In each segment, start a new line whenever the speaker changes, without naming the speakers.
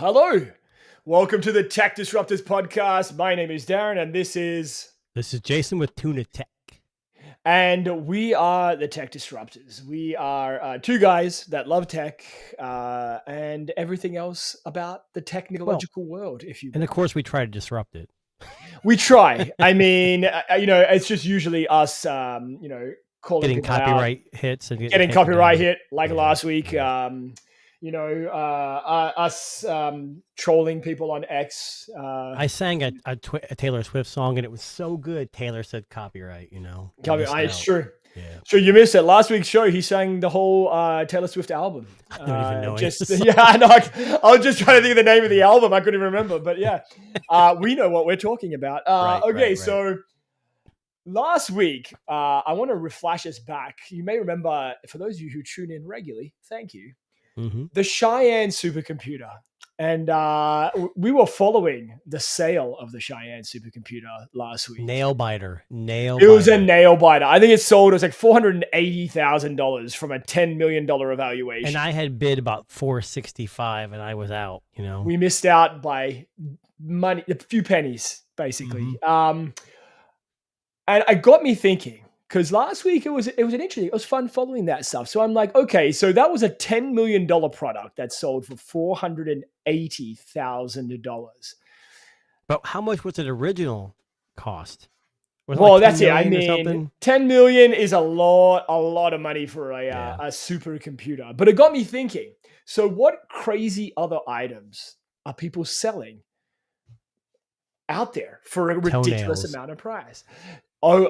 Hello. Welcome to the Tech Disruptors podcast. My name is Darren and this is
Jason with Tuna Tech.
And we are the Tech Disruptors. We are two guys that love tech and everything else about the technological world, if you will.
And of course, we try to disrupt it.
We try. I mean, it's just usually us, calling
getting
people
copyright
out,
hits and
getting copyright
down.
hit like last week.
Yeah.
Us trolling people on X.
I sang a Taylor Swift song and it was so good. Taylor said copyright,
Copyright, it's true.
Yeah.
So you missed it. Last week's show, he sang the whole Taylor Swift album.
I don't even know
I know. I was just trying to think of the name of the album. I couldn't even remember. But yeah, we know what we're talking about. Right. So last week, I want to flash us back. You may remember, for those of you who tune in regularly, thank you.
Mm-hmm.
The Cheyenne supercomputer. And we were following the sale of the Cheyenne supercomputer last week.
Nail biter.
It was a nail biter. I think it sold. It was like $480,000 from a $10 million evaluation.
And I had bid about $465, and I was out.
We missed out by money, a few pennies, basically. Mm-hmm. And it got me thinking. Because last week it was it was fun following that stuff. So I'm like, okay, so that was a $10 million product that sold for $480,000.
But how much was it original cost?
Well, that's it. I mean, $10 million is a lot of money for a supercomputer. But it got me thinking. So what crazy other items are people selling out there for a ridiculous amount of price? Oh,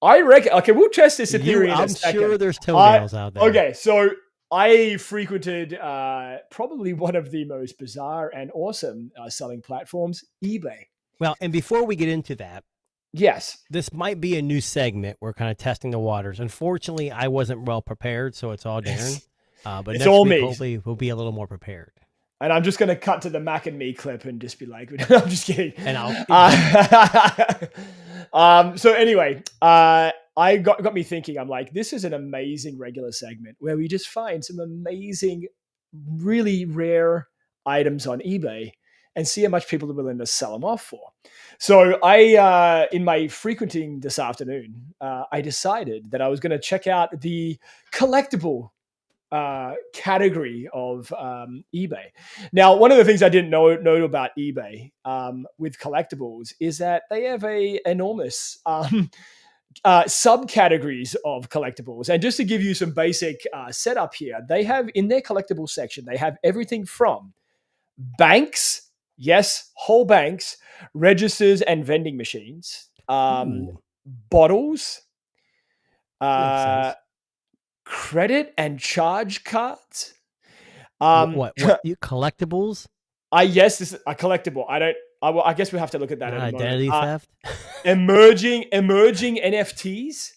I reckon. Okay, we'll test this in theory.
I'm sure there's toenails out there.
Okay, so I frequented probably one of the most bizarre and awesome selling platforms, eBay.
Well, and before we get into that,
yes,
this might be a new segment. We're kind of testing the waters. Unfortunately, I wasn't well prepared, so it's all Darren. But
it's
next
all
week,
me.
Hopefully, we'll be a little more prepared.
And I'm just going to cut to the Mac and Me clip and just be like, I'm just kidding.
And
so anyway, I got me thinking, I'm like, this is an amazing regular segment where we just find some amazing, really rare items on eBay and see how much people are willing to sell them off for. So I, in my frequenting this afternoon, I decided that I was going to check out the collectible category of eBay. Now, one of the things I didn't know about eBay with collectibles is that they have a enormous subcategories of collectibles. And just to give you some basic setup here, they have in their collectible section, they have everything from banks, yes, whole banks, registers and vending machines, bottles, credit and charge cards.
What you collectibles?
Yes, this is a collectible. I guess we have to look at that.
Identity theft.
Emerging NFTs.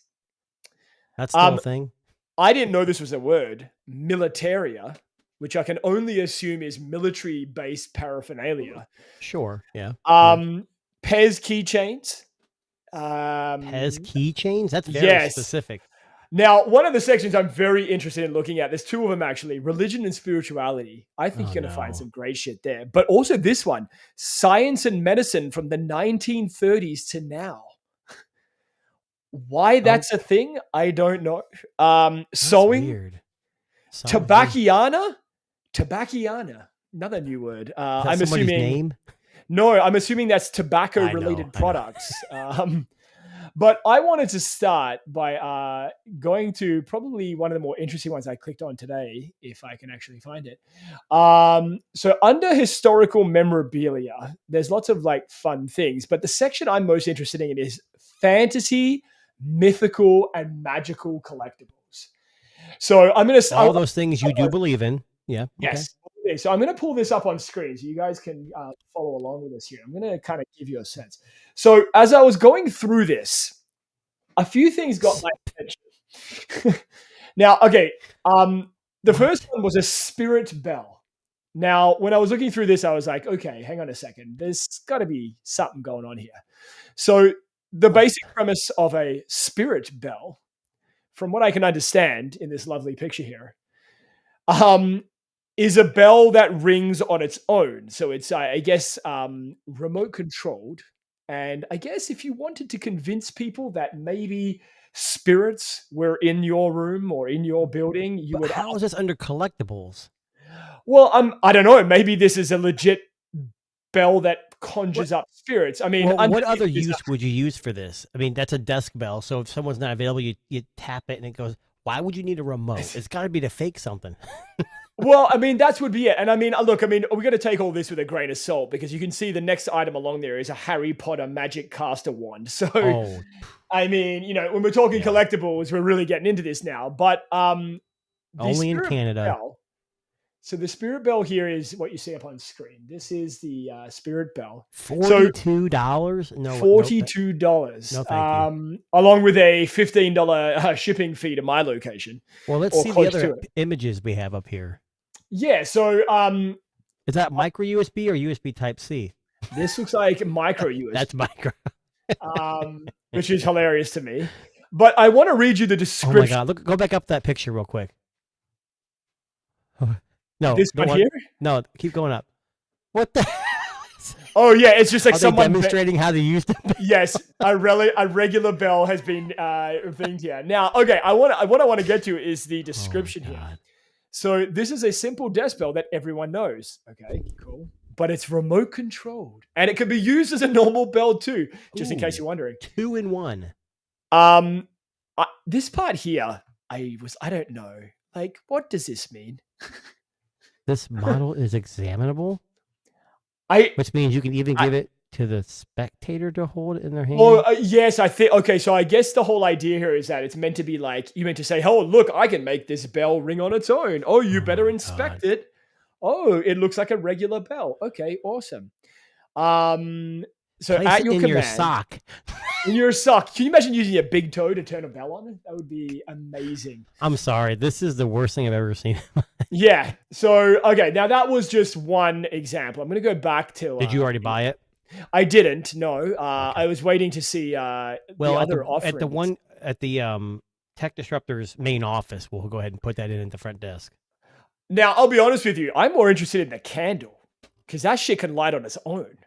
That's the thing.
I didn't know this was a word. Militaria, which I can only assume is military-based paraphernalia.
Sure. Yeah.
Pez keychains.
Pez keychains? That's very specific.
Now, one of the sections I'm very interested in looking at, there's two of them actually, religion and spirituality. I think you're going to find some great shit there. But also this one, science and medicine from the 1930s to now. Why that's a thing, I don't know. Sewing.
Weird.
Tobacciana, another new word. I'm assuming
name?
No, I'm assuming that's tobacco-related products. But I wanted to start by going to probably one of the more interesting ones I clicked on today, if I can actually find it. So under historical memorabilia, there's lots of like fun things, but the section I'm most interested in is fantasy, mythical, and magical collectibles. So I'm going to
all those things you do believe in. Yeah.
Yes. Okay, so I'm going to pull this up on screen so you guys can follow along with us here. I'm going to kind of give you a sense. So as I was going through this, a few things got my attention. Now, okay, the first one was a spirit bell. Now, when I was looking through this, I was like, okay, hang on a second. There's got to be something going on here. So the basic premise of a spirit bell, from what I can understand in this lovely picture here, is a bell that rings on its own. So it's, I guess, remote controlled. And I guess if you wanted to convince people that maybe spirits were in your room or in your building, you
But
would.
how is this under collectibles?
Well, I don't know. Maybe this is a legit bell that conjures
What?
up spirits. I mean,
Well, what
underneath
other
is
use would you use for this? I mean, that's a desk bell. So if someone's not available, you tap it and it goes. Why would you need a remote? It's got to be to fake something.
well, I mean, that would be it. And I mean, look, I mean, we're going to take all this with a grain of salt because you can see the next item along there is a Harry Potter magic caster wand. So,
Oh,
I mean, when we're talking
yeah.
collectibles, we're really getting into this now. But the
Only in
Spirit
Canada.
Bell. So the Spirit Bell here is what you see up on screen. This is the Spirit Bell.
$42? No,
$42.
No, thank you.
Along with a $15 shipping fee to my location.
Well, let's see the other images we have up here.
Yeah, so
is that micro USB or USB Type C?
This looks like micro USB.
That's micro.
Which is hilarious to me. But I want to read you the description.
Oh my God! Look, go back up that picture real quick. No,
this one here.
No, keep going up. What the?
Oh yeah, it's just like someone
demonstrating how to use them.
Yes, a regular bell has been thinged here. Now, okay, what I want to get to is the description here. So this is a simple desk bell that everyone knows. Okay, cool. But it's remote controlled, and it can be used as a normal bell too, just in case you're wondering.
2-in-1.
This part here, I don't know. Like, what does this mean?
This model is examinable, which means you can even give it to the spectator to hold in their hand.
Oh, yes, I think. Okay, so I guess the whole idea here is that it's meant to be like you meant to say, "Oh, look, I can make this bell ring on its own. Oh, you better inspect it. Oh, it looks like a regular bell. Okay, awesome. So
place
at your
in
command,
your sock.
In your sock. Can you imagine using a big toe to turn a bell on? That would be amazing.
I'm sorry. This is the worst thing I've ever seen.
Yeah. So, okay. Now that was just one example. I'm going to go back to...
Did you already buy it?
I didn't. No. Okay. I was waiting to see the other offerings.
At the Tech Disruptor's main office, we'll go ahead and put that in at the front desk.
Now, I'll be honest with you. I'm more interested in the candle because that shit can light on its own.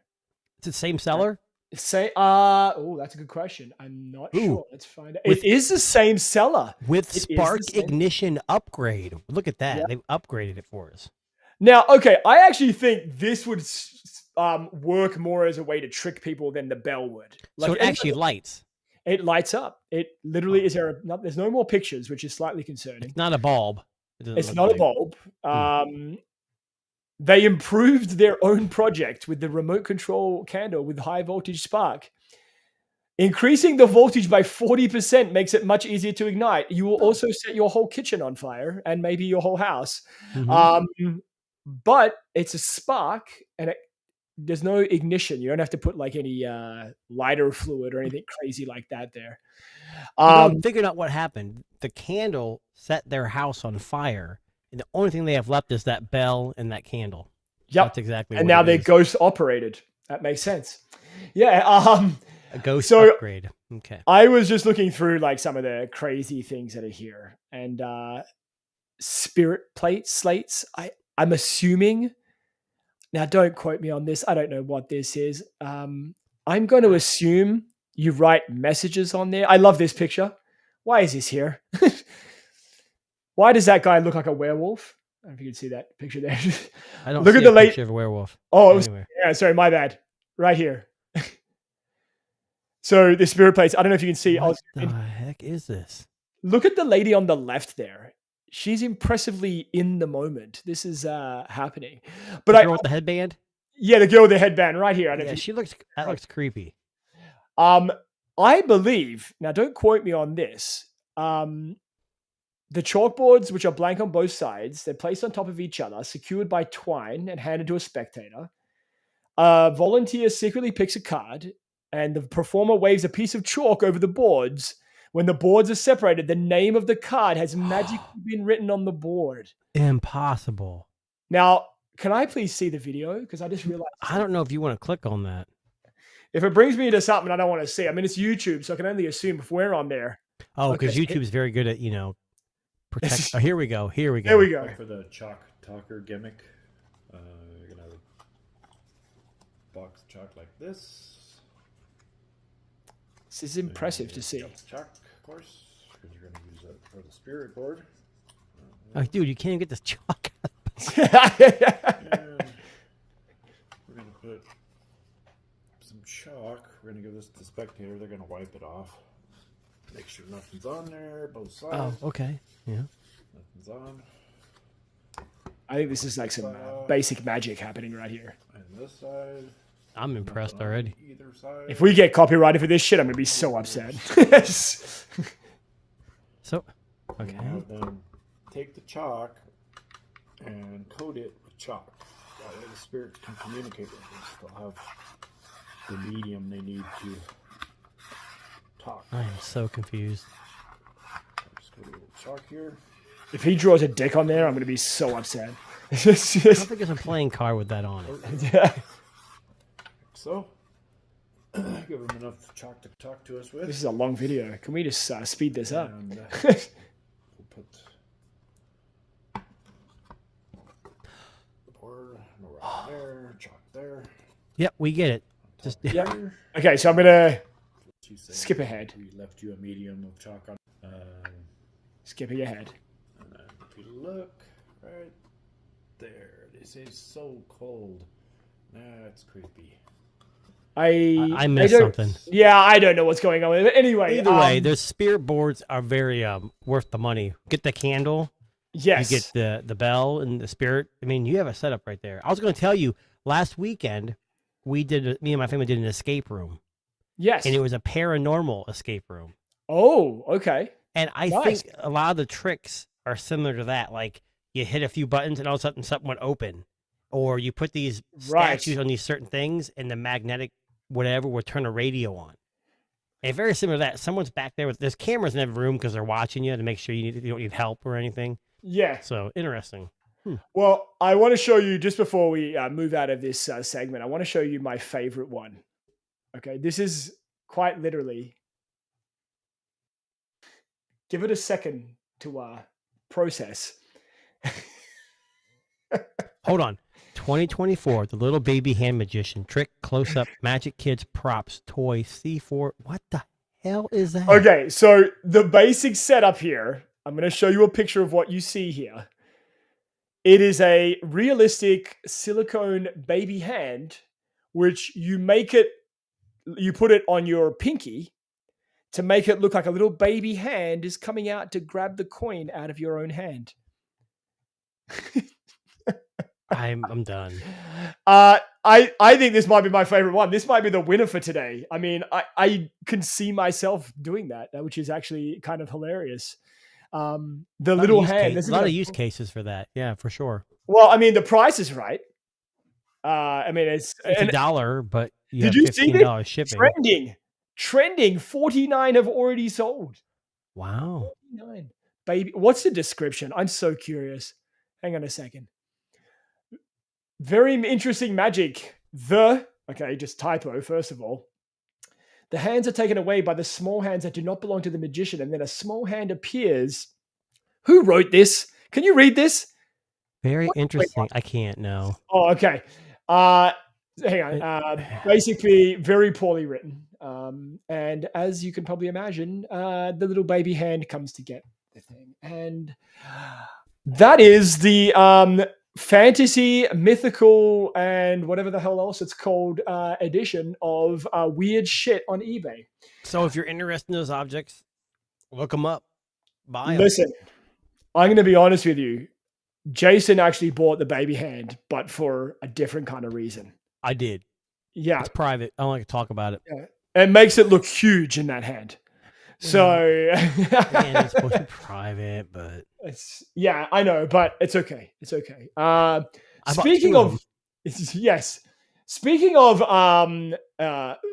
It's the same seller?
That's a good question. I'm not sure. Let's find out. It is the same seller.
With Spark Ignition upgrade. Look at that. Yep. They've upgraded it for us.
Now, okay, I actually think this would work more as a way to trick people than the bell would.
Like, so it actually lights.
It lights up. It literally is there. There's no more pictures, which is slightly concerning.
It's not a bulb.
It's not a bulb. They improved their own project with the remote control candle with high voltage spark. Increasing the voltage by 40% makes it much easier to ignite. You will also set your whole kitchen on fire and maybe your whole house. Mm-hmm. But it's a spark and there's no ignition. You don't have to put like any lighter fluid or anything crazy like that there.
Figured out what happened. The candle set their house on fire. And the only thing they have left is that bell and that candle.
Yep.
That's exactly
and now they're ghost operated. That makes sense. Yeah.
A ghost upgrade. Okay.
I was just looking through like some of the crazy things that are here. And spirit plate slates. I'm assuming. Now don't quote me on this. I don't know what this is. I'm going to assume you write messages on there. I love this picture. Why is this here? Why does that guy look like a werewolf? I don't know if you can see that picture there.
I don't look at the picture of a werewolf.
Oh, anyway. Yeah, sorry, my bad. Right here. So the spirit plates, I don't know if you can see.
What the heck is this?
Look at the lady on the left there. She's impressively in the moment. This is happening. But
the girl with the headband?
Yeah, the girl with the headband right here.
That looks creepy.
I believe, now don't quote me on this, the chalkboards, which are blank on both sides, they're placed on top of each other, secured by twine and handed to a spectator. A volunteer secretly picks a card, and the performer waves a piece of chalk over the boards. When the boards are separated, the name of the card has magically been written on the board.
Impossible.
Now, can I please see the video? Because I just realized.
I don't know if you want to click on that.
If it brings me to something I don't want to see, I mean, it's YouTube, so I can only assume if we're on there.
Oh, because YouTube is very good at, protect. Oh, here we go.
There we go.
For the chalk talker gimmick. You're gonna have a box of chalk like this.
This is impressive to see.
Chalk, of course, because you're gonna use it for the spirit board.
Oh, dude, you can't even get this chalk.
And we're gonna put some chalk. We're gonna give this to the spectator. They're gonna wipe it off. Make sure nothing's on there, both sides.
Oh, okay. Yeah.
Nothing's on.
I think this is like some basic magic happening right here.
And this side.
I'm impressed already.
Either side.
If we get copyrighted for this shit, I'm gonna be so upset.
So, okay.
Have them take the chalk and coat it with chalk. That way the spirits can communicate with us. They'll have the medium they need to talk.
I am so confused.
Just put a little chalk here.
If he draws a dick on there, I'm gonna be so upset.
I don't think there's a playing card with that on it.
Yeah.
So, give them enough chalk to talk to us with.
This is a long video. Can we just speed this up?
And we'll put the board around there, chalk there.
Yep, we get it. Just
Yeah. Okay, so I'm gonna skip ahead.
We left you a medium of chalk on.
Skipping ahead.
And then if you look right there, this is so cold. That's creepy.
I missed something.
Yeah, I don't know what's going on with it. But anyway,
Either way, those spirit boards are very worth the money. Get the candle.
Yes.
You get the bell and the spirit. I mean, you have a setup right there. I was going to tell you, last weekend, me and my family did an escape room.
Yes.
And it was a paranormal escape room.
Oh, okay.
And I think a lot of the tricks are similar to that. Like, you hit a few buttons and all of a sudden something went open. Or you put these statues on these certain things and the magnetic whatever will turn a radio on. And very similar to that. Someone's back there with there's cameras in every room because they're watching you to make sure you don't need help or anything.
Yeah.
So interesting.
Well, I want to show you just before we move out of this segment. I want to show you my favorite one. Okay, this is quite literally. Give it a second to process.
Hold on. 2024, the little baby hand magician, trick, close up, magic kids, props, toy, C4. What the hell is that?
Okay, so the basic setup here, I'm going to show you a picture of what you see here. It is a realistic silicone baby hand, which you put it on your pinky to make it look like a little baby hand is coming out to grab the coin out of your own hand.
I'm done.
I think this might be my favorite one. This might be the winner for today. I mean, I can see myself doing that, which is actually kind of hilarious. The little hand.
There's a lot of use cases for that. Yeah, for sure.
Well, I mean, the price is right. I mean, it's
$50, but
did you see
$15 shipping.
Trending. 49 have already sold.
Wow.
49. Baby, what's the description? I'm so curious. Hang on a second. Very interesting magic. Just typo, first of all. The hands are taken away by the small hands that do not belong to the magician, and then a small hand appears. Who wrote this? Can you read this?
Very interesting. I can't know.
Oh, okay. Hang on. Basically, very poorly written. And as you can probably imagine, the little baby hand comes to get the thing. And that is the fantasy, mythical, and whatever the hell else it's called edition of weird shit on eBay.
So if you're interested in those objects, look them up. Buy them.
Listen, I'm going to be honest with you. Jason actually bought the baby hand, but for a different kind of reason.
I did.
Yeah.
It's private. I don't like to talk about it.
Yeah. It makes it look huge in that hand. So
it's supposed to be private, but
yeah, I know, but it's okay. It's okay. Speaking of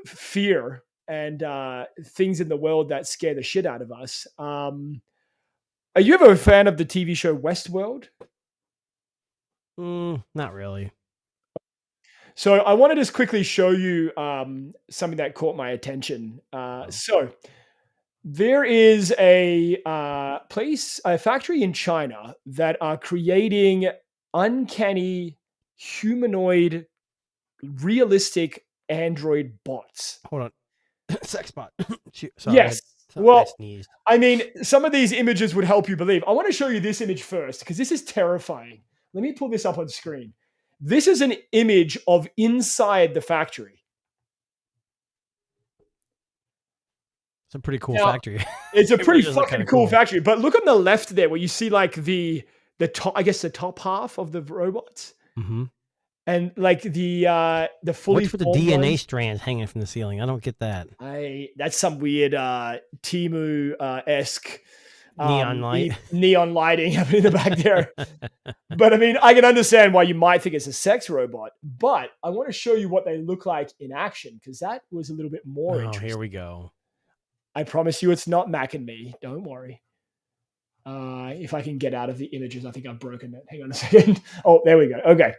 fear and things in the world that scare the shit out of us. Are you ever a fan of the TV show Westworld?
Not really.
So I want to just quickly show you something that caught my attention. So there is a factory in China that are creating uncanny humanoid realistic android bots.
Hold on. Sex bot. Sorry,
yes. Well,
I sneezed.
I mean, some of these images would help you believe. I want to show you this image first because this is terrifying. Let me pull this up on screen. This is an image of inside the factory.
It's a pretty cool factory.
It's a pretty fucking cool factory. But look on the left there where you see like the top, I guess the top half of the robots.
Mm-hmm.
And like the fully
what's with the DNA strands hanging from the ceiling? I don't get that.
That's some weird Temu esque
neon light,
neon lighting happening in the back there. But I mean, I can understand why you might think it's a sex robot. But I want to show you what they look like in action because that was a little bit more interesting.
Here we go.
I promise you, it's not Mac and me. Don't worry. If I can get out of the images, I think I've broken it. Hang on a second. Oh, there we go. Okay.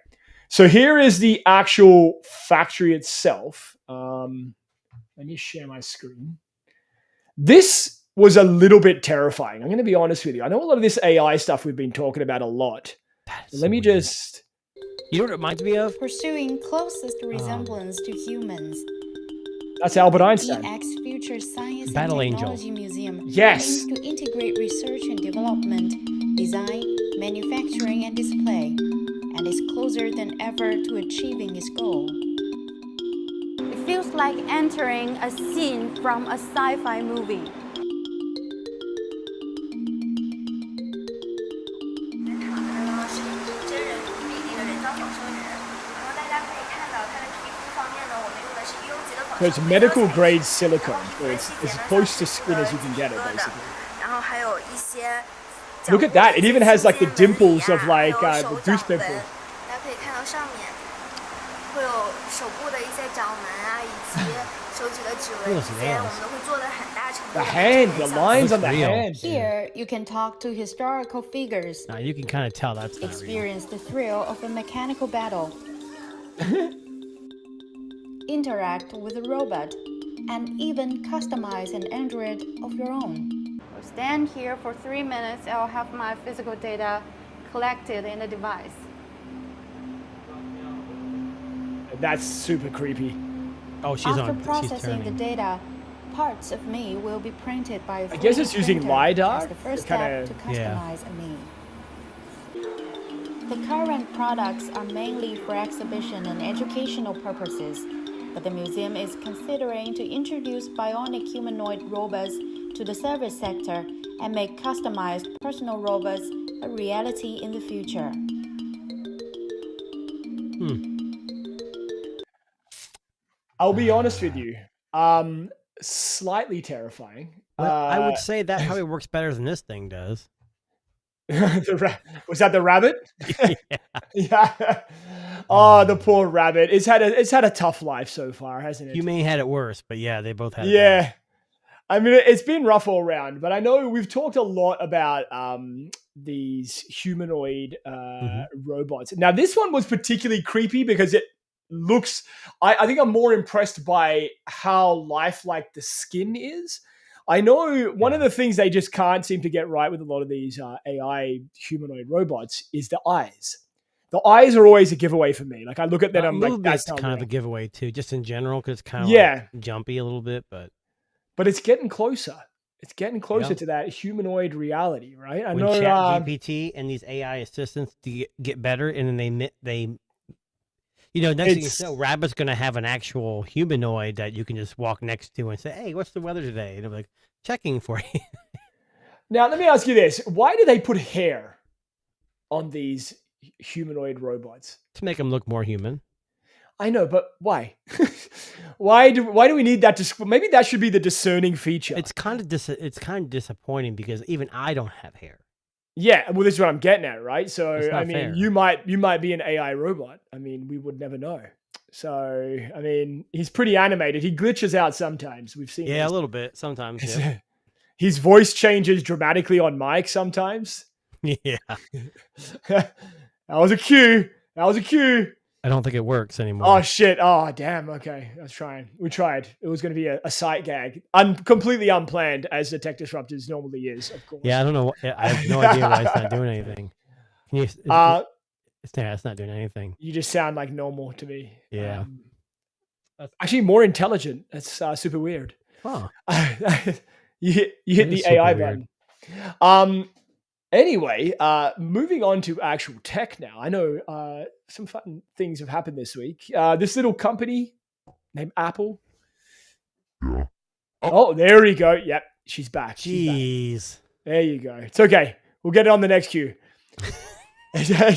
So here is the actual factory itself. Let me share my screen. This was a little bit terrifying. I'm going to be honest with you. I know a lot of this AI stuff we've been talking about a lot. Let me just...
You know what it reminds me of?
Pursuing closest resemblance to humans.
That's Albert Einstein.
EX Future Science
Battle
and Technology
Angel.
Museum
yes.
aims to integrate research and development, design, manufacturing, and display, and is closer than ever to achieving its goal.
It feels like entering a scene from a sci-fi movie.
So it's medical grade silicone. So it's as close to skin as you can get it, basically. Look at that. It even has like the dimples of like the goose pimple. The hand, the lines on the hand.
Here, you can talk to historical figures.
Now you can kind of tell that's not
experience the thrill of a mechanical battle. Interact with a robot, and even customize an android of your own.
I'll stand here for 3 minutes. I'll have my physical data collected in the device.
That's super creepy.
Oh, she's
After
on.
processing the data, parts of me will be printed by a 3D
I guess it's using
printer
LiDAR.
as the first step to customize a me. The current products are mainly for exhibition and educational purposes, but the museum is considering to introduce bionic humanoid robots to the service sector and make customized personal robots a reality in the future.
I'll be honest with you. Slightly terrifying.
I would say that probably works better than this thing does.
Was that the rabbit?
Yeah.
Yeah. Oh, the poor rabbit. It's had a tough life so far, hasn't it?
You may have had it worse, but yeah, they both had it.
Yeah. I mean, it's been rough all around, but I know we've talked a lot about these humanoid robots. Now, this one was particularly creepy because it looks... I think I'm more impressed by how lifelike the skin is. I know one of the things they just can't seem to get right with a lot of these AI humanoid robots is the eyes. The eyes are always a giveaway for me. Like I look at them, I'm like, that's
kind of a giveaway too, just in general, because it's kind of like jumpy a little bit, but
it's getting closer. It's getting closer to that humanoid reality, right?
When ChatGPT and these AI assistants get better, and then they next thing you know, Rabbit's going to have an actual humanoid that you can just walk next to and say, "Hey, what's the weather today?" And I'm like, checking for you.
Now, let me ask you this: why do they put hair on these humanoid robots?
To make them look more human.
I know, but why? why do we need that? Maybe that should be the discerning feature.
It's kind of disappointing because even I don't have hair.
Yeah, well, this is what I'm getting at, right? So, I mean,
fair.
you might be an AI robot. I mean, we would never know. So, I mean, he's pretty animated. He glitches out sometimes. We've seen.
Yeah, a little bit sometimes. Yeah.
His voice changes dramatically on mic sometimes.
Yeah.
That was a cue.
I don't think it works anymore.
Oh, shit. Oh, damn. Okay. I was trying. We tried. It was going to be a sight gag. Completely unplanned, as the Tech Disruptors normally is, of course.
Yeah, I don't know. I have no idea why it's not doing anything. Can you, It's not doing anything.
You just sound like normal to me.
Yeah.
Actually, more intelligent. That's super weird.
Oh.
you hit the AI button. Anyway, moving on to actual tech now. I know some fun things have happened this week. This little company named Apple.
Yeah.
Oh, there we go. Yep, she's back.
Jeez.
There you go. It's okay. We'll get it on the next queue. A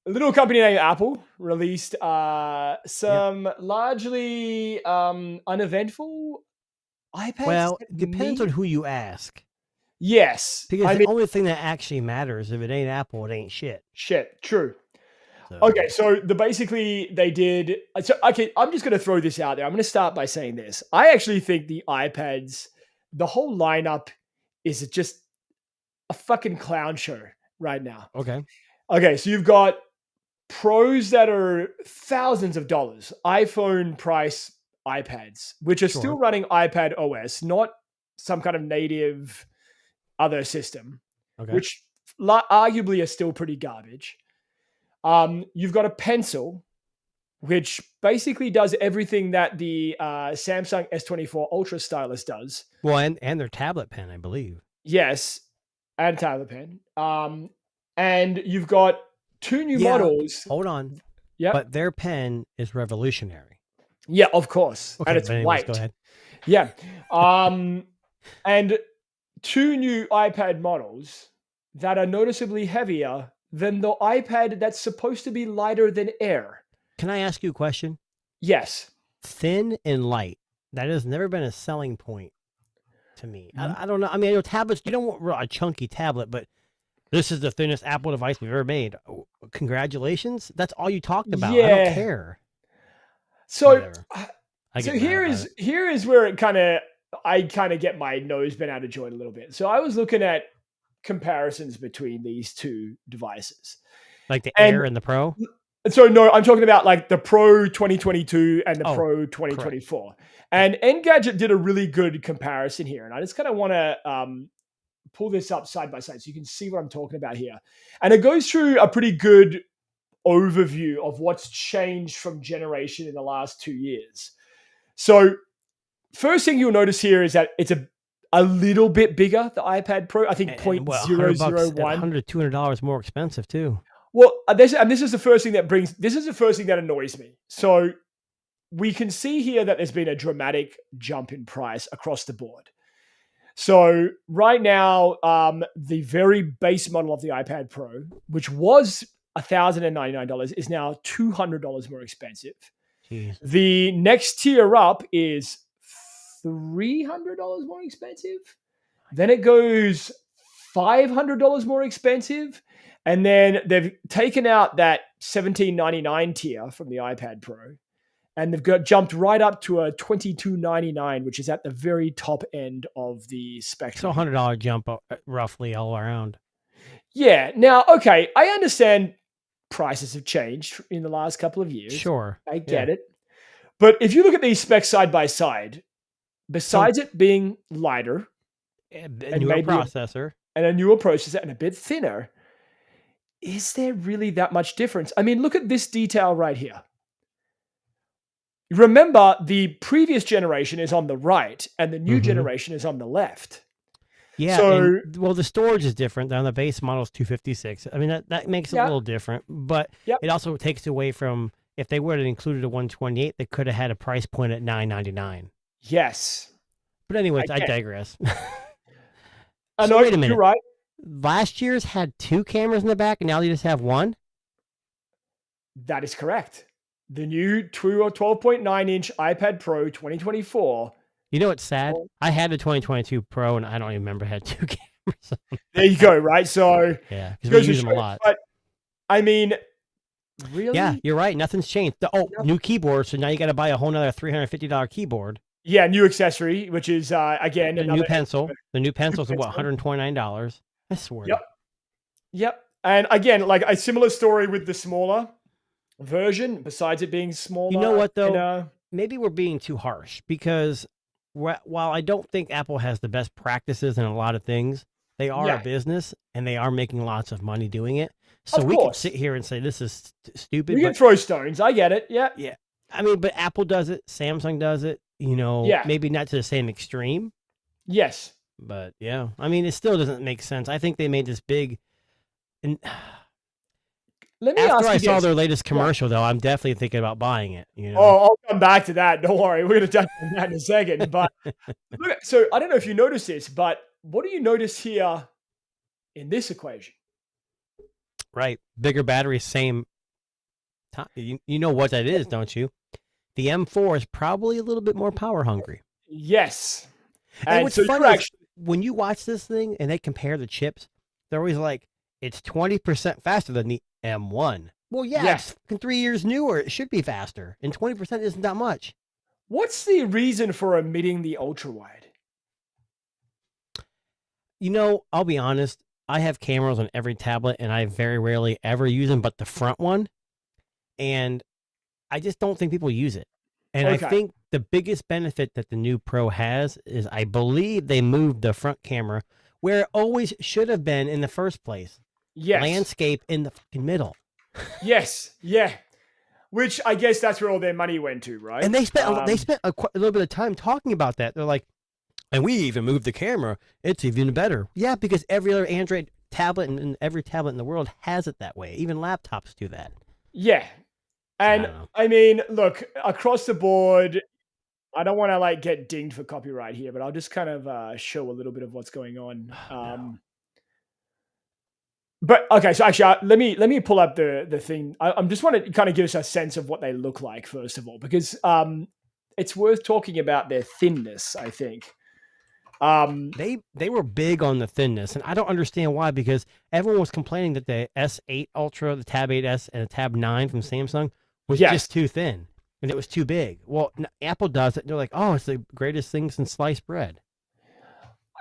little company named Apple released some largely uneventful iPads.
Well, it depends on who you ask.
Yes.
Because the only thing that actually matters, if it ain't Apple, it ain't shit.
Shit, true.
So.
Okay, so they did. So, okay, I'm just going to throw this out there. I'm going to start by saying this. I actually think the iPads, the whole lineup is just a fucking clown show right now. Okay, so you've got Pros that are thousands of dollars, iPhone price iPads, which are still running iPad OS, not some kind of native other system, which arguably are still pretty garbage. You've got a pencil, which basically does everything that the Samsung S24 Ultra stylus does.
Well, and their tablet pen, I believe.
Yes, and tablet pen. And you've got two new models.
Hold on.
Yeah.
But their pen is revolutionary.
Yeah, of course.
Okay,
and it's white.
Go ahead.
Yeah. And two new iPad models that are noticeably heavier than the iPad that's supposed to be lighter than air.
Can I ask you a question?
Yes.
Thin and light. That has never been a selling point to me. I don't know. I mean, I know tablets, you don't want a chunky tablet, but this is the thinnest Apple device we've ever made. Congratulations. That's all you talked about.
Yeah.
I don't care.
So here is where I kind of get my nose bent out of joint a little bit. So I was looking at comparisons between these two devices.
Like the Air and the Pro?
So no, I'm talking about like the Pro 2022 and the Pro 2024. Correct. And Engadget did a really good comparison here. And I just kind of want to pull this up side by side so you can see what I'm talking about here. And it goes through a pretty good overview of what's changed from generation in the last 2 years. So first thing you'll notice here is that it's a little bit bigger, the iPad Pro. I think $0.001.
$100, $200 more expensive too.
Well, this is the first thing that annoys me. So we can see here that there's been a dramatic jump in price across the board. So right now, the very base model of the iPad Pro, which was $1,099, is now $200 more expensive.
Jeez.
The next tier up is $300 more expensive. Then it goes $500 more expensive. And then they've taken out that $1799 tier from the iPad Pro. And they've jumped right up to a $2299, which is at the very top end of the spectrum.
So $100 jump roughly all around.
Yeah. Now, okay, I understand prices have changed in the last couple of years.
Sure.
I get it. But if you look at these specs side by side, besides it being lighter,
a newer processor,
and a newer processor and a bit thinner, is there really that much difference? I mean, look at this detail right here. Remember, the previous generation is on the right and the new generation is on the left.
Yeah. So, well, the storage is different. On the base model is 256. I mean, that makes it a little different, but it also takes away from, if they would have included a 128, they could have had a price point at $999.
Yes.
But anyways, I digress.
So wait a minute. You're right.
Last year's had 2 cameras in the back, and now they just have 1?
That is correct. The new 12.9-inch iPad Pro 2024.
You know what's sad? I had the 2022 Pro, and I don't even remember it had 2 cameras.
There you go, right? So
yeah, because we use them a lot.
But, I mean, really?
Yeah, you're right. Nothing's changed. New keyboard, so now you got to buy a whole nother $350 keyboard.
Yeah, new accessory, which is, again,
the new pencil. The new pencil's what, $129? I swear.
Yep. And again, like a similar story with the smaller version, besides it being smaller.
You know what, though? Maybe we're being too harsh, because while I don't think Apple has the best practices in a lot of things, they are a business, and they are making lots of money doing it. So
Of
we can
course.
sit here and say this is stupid.
We can throw stones. I get it. Yeah.
Yeah. I mean, but Apple does it. Samsung does it.
Yeah.
Maybe not to the same extreme.
Yes.
But yeah, I mean, it still doesn't make sense. I think they made this big. And
Let me
after
ask
I
you
saw
this.
their latest commercial, though, I'm definitely thinking about buying it.
Oh, I'll come back to that. Don't worry. We're going to touch on that in a second. But look, so I don't know if you noticed this, but what do you notice here in this equation?
Right. Bigger battery, same time. You know what that is, don't you? The M4 is probably a little bit more power hungry.
Yes.
And what's funny is when you watch this thing and they compare the chips, they're always like, it's 20% faster than the M1. Well, yeah, it's 3 years newer. It should be faster. And 20% isn't that much.
What's the reason for omitting the ultra wide?
I'll be honest. I have cameras on every tablet, and I very rarely ever use them but the front one. And I just don't think people use it. And I think the biggest benefit that the new Pro has is I believe they moved the front camera where it always should have been in the first place.
Yes.
Landscape in the fucking middle.
Yes. Yeah. Which I guess that's where all their money went to, right?
And they spent a little bit of time talking about that. They're like, and we even moved the camera. It's even better. Yeah, because every other Android tablet and every tablet in the world has it that way. Even laptops do that.
Yeah. And I mean, look, across the board, I don't want to get dinged for copyright here, but I'll just kind of show a little bit of what's going on. But okay, so actually, let me pull up the thing. I just want to kind of give us a sense of what they look like first of all, because it's worth talking about their thinness. I think
they were big on the thinness, and I don't understand why. Because everyone was complaining that the S8 Ultra, the Tab 8s, and the Tab 9 from Samsung was just too thin and it was too big. Well, Apple does it. They're like, oh, it's the greatest thing since sliced bread.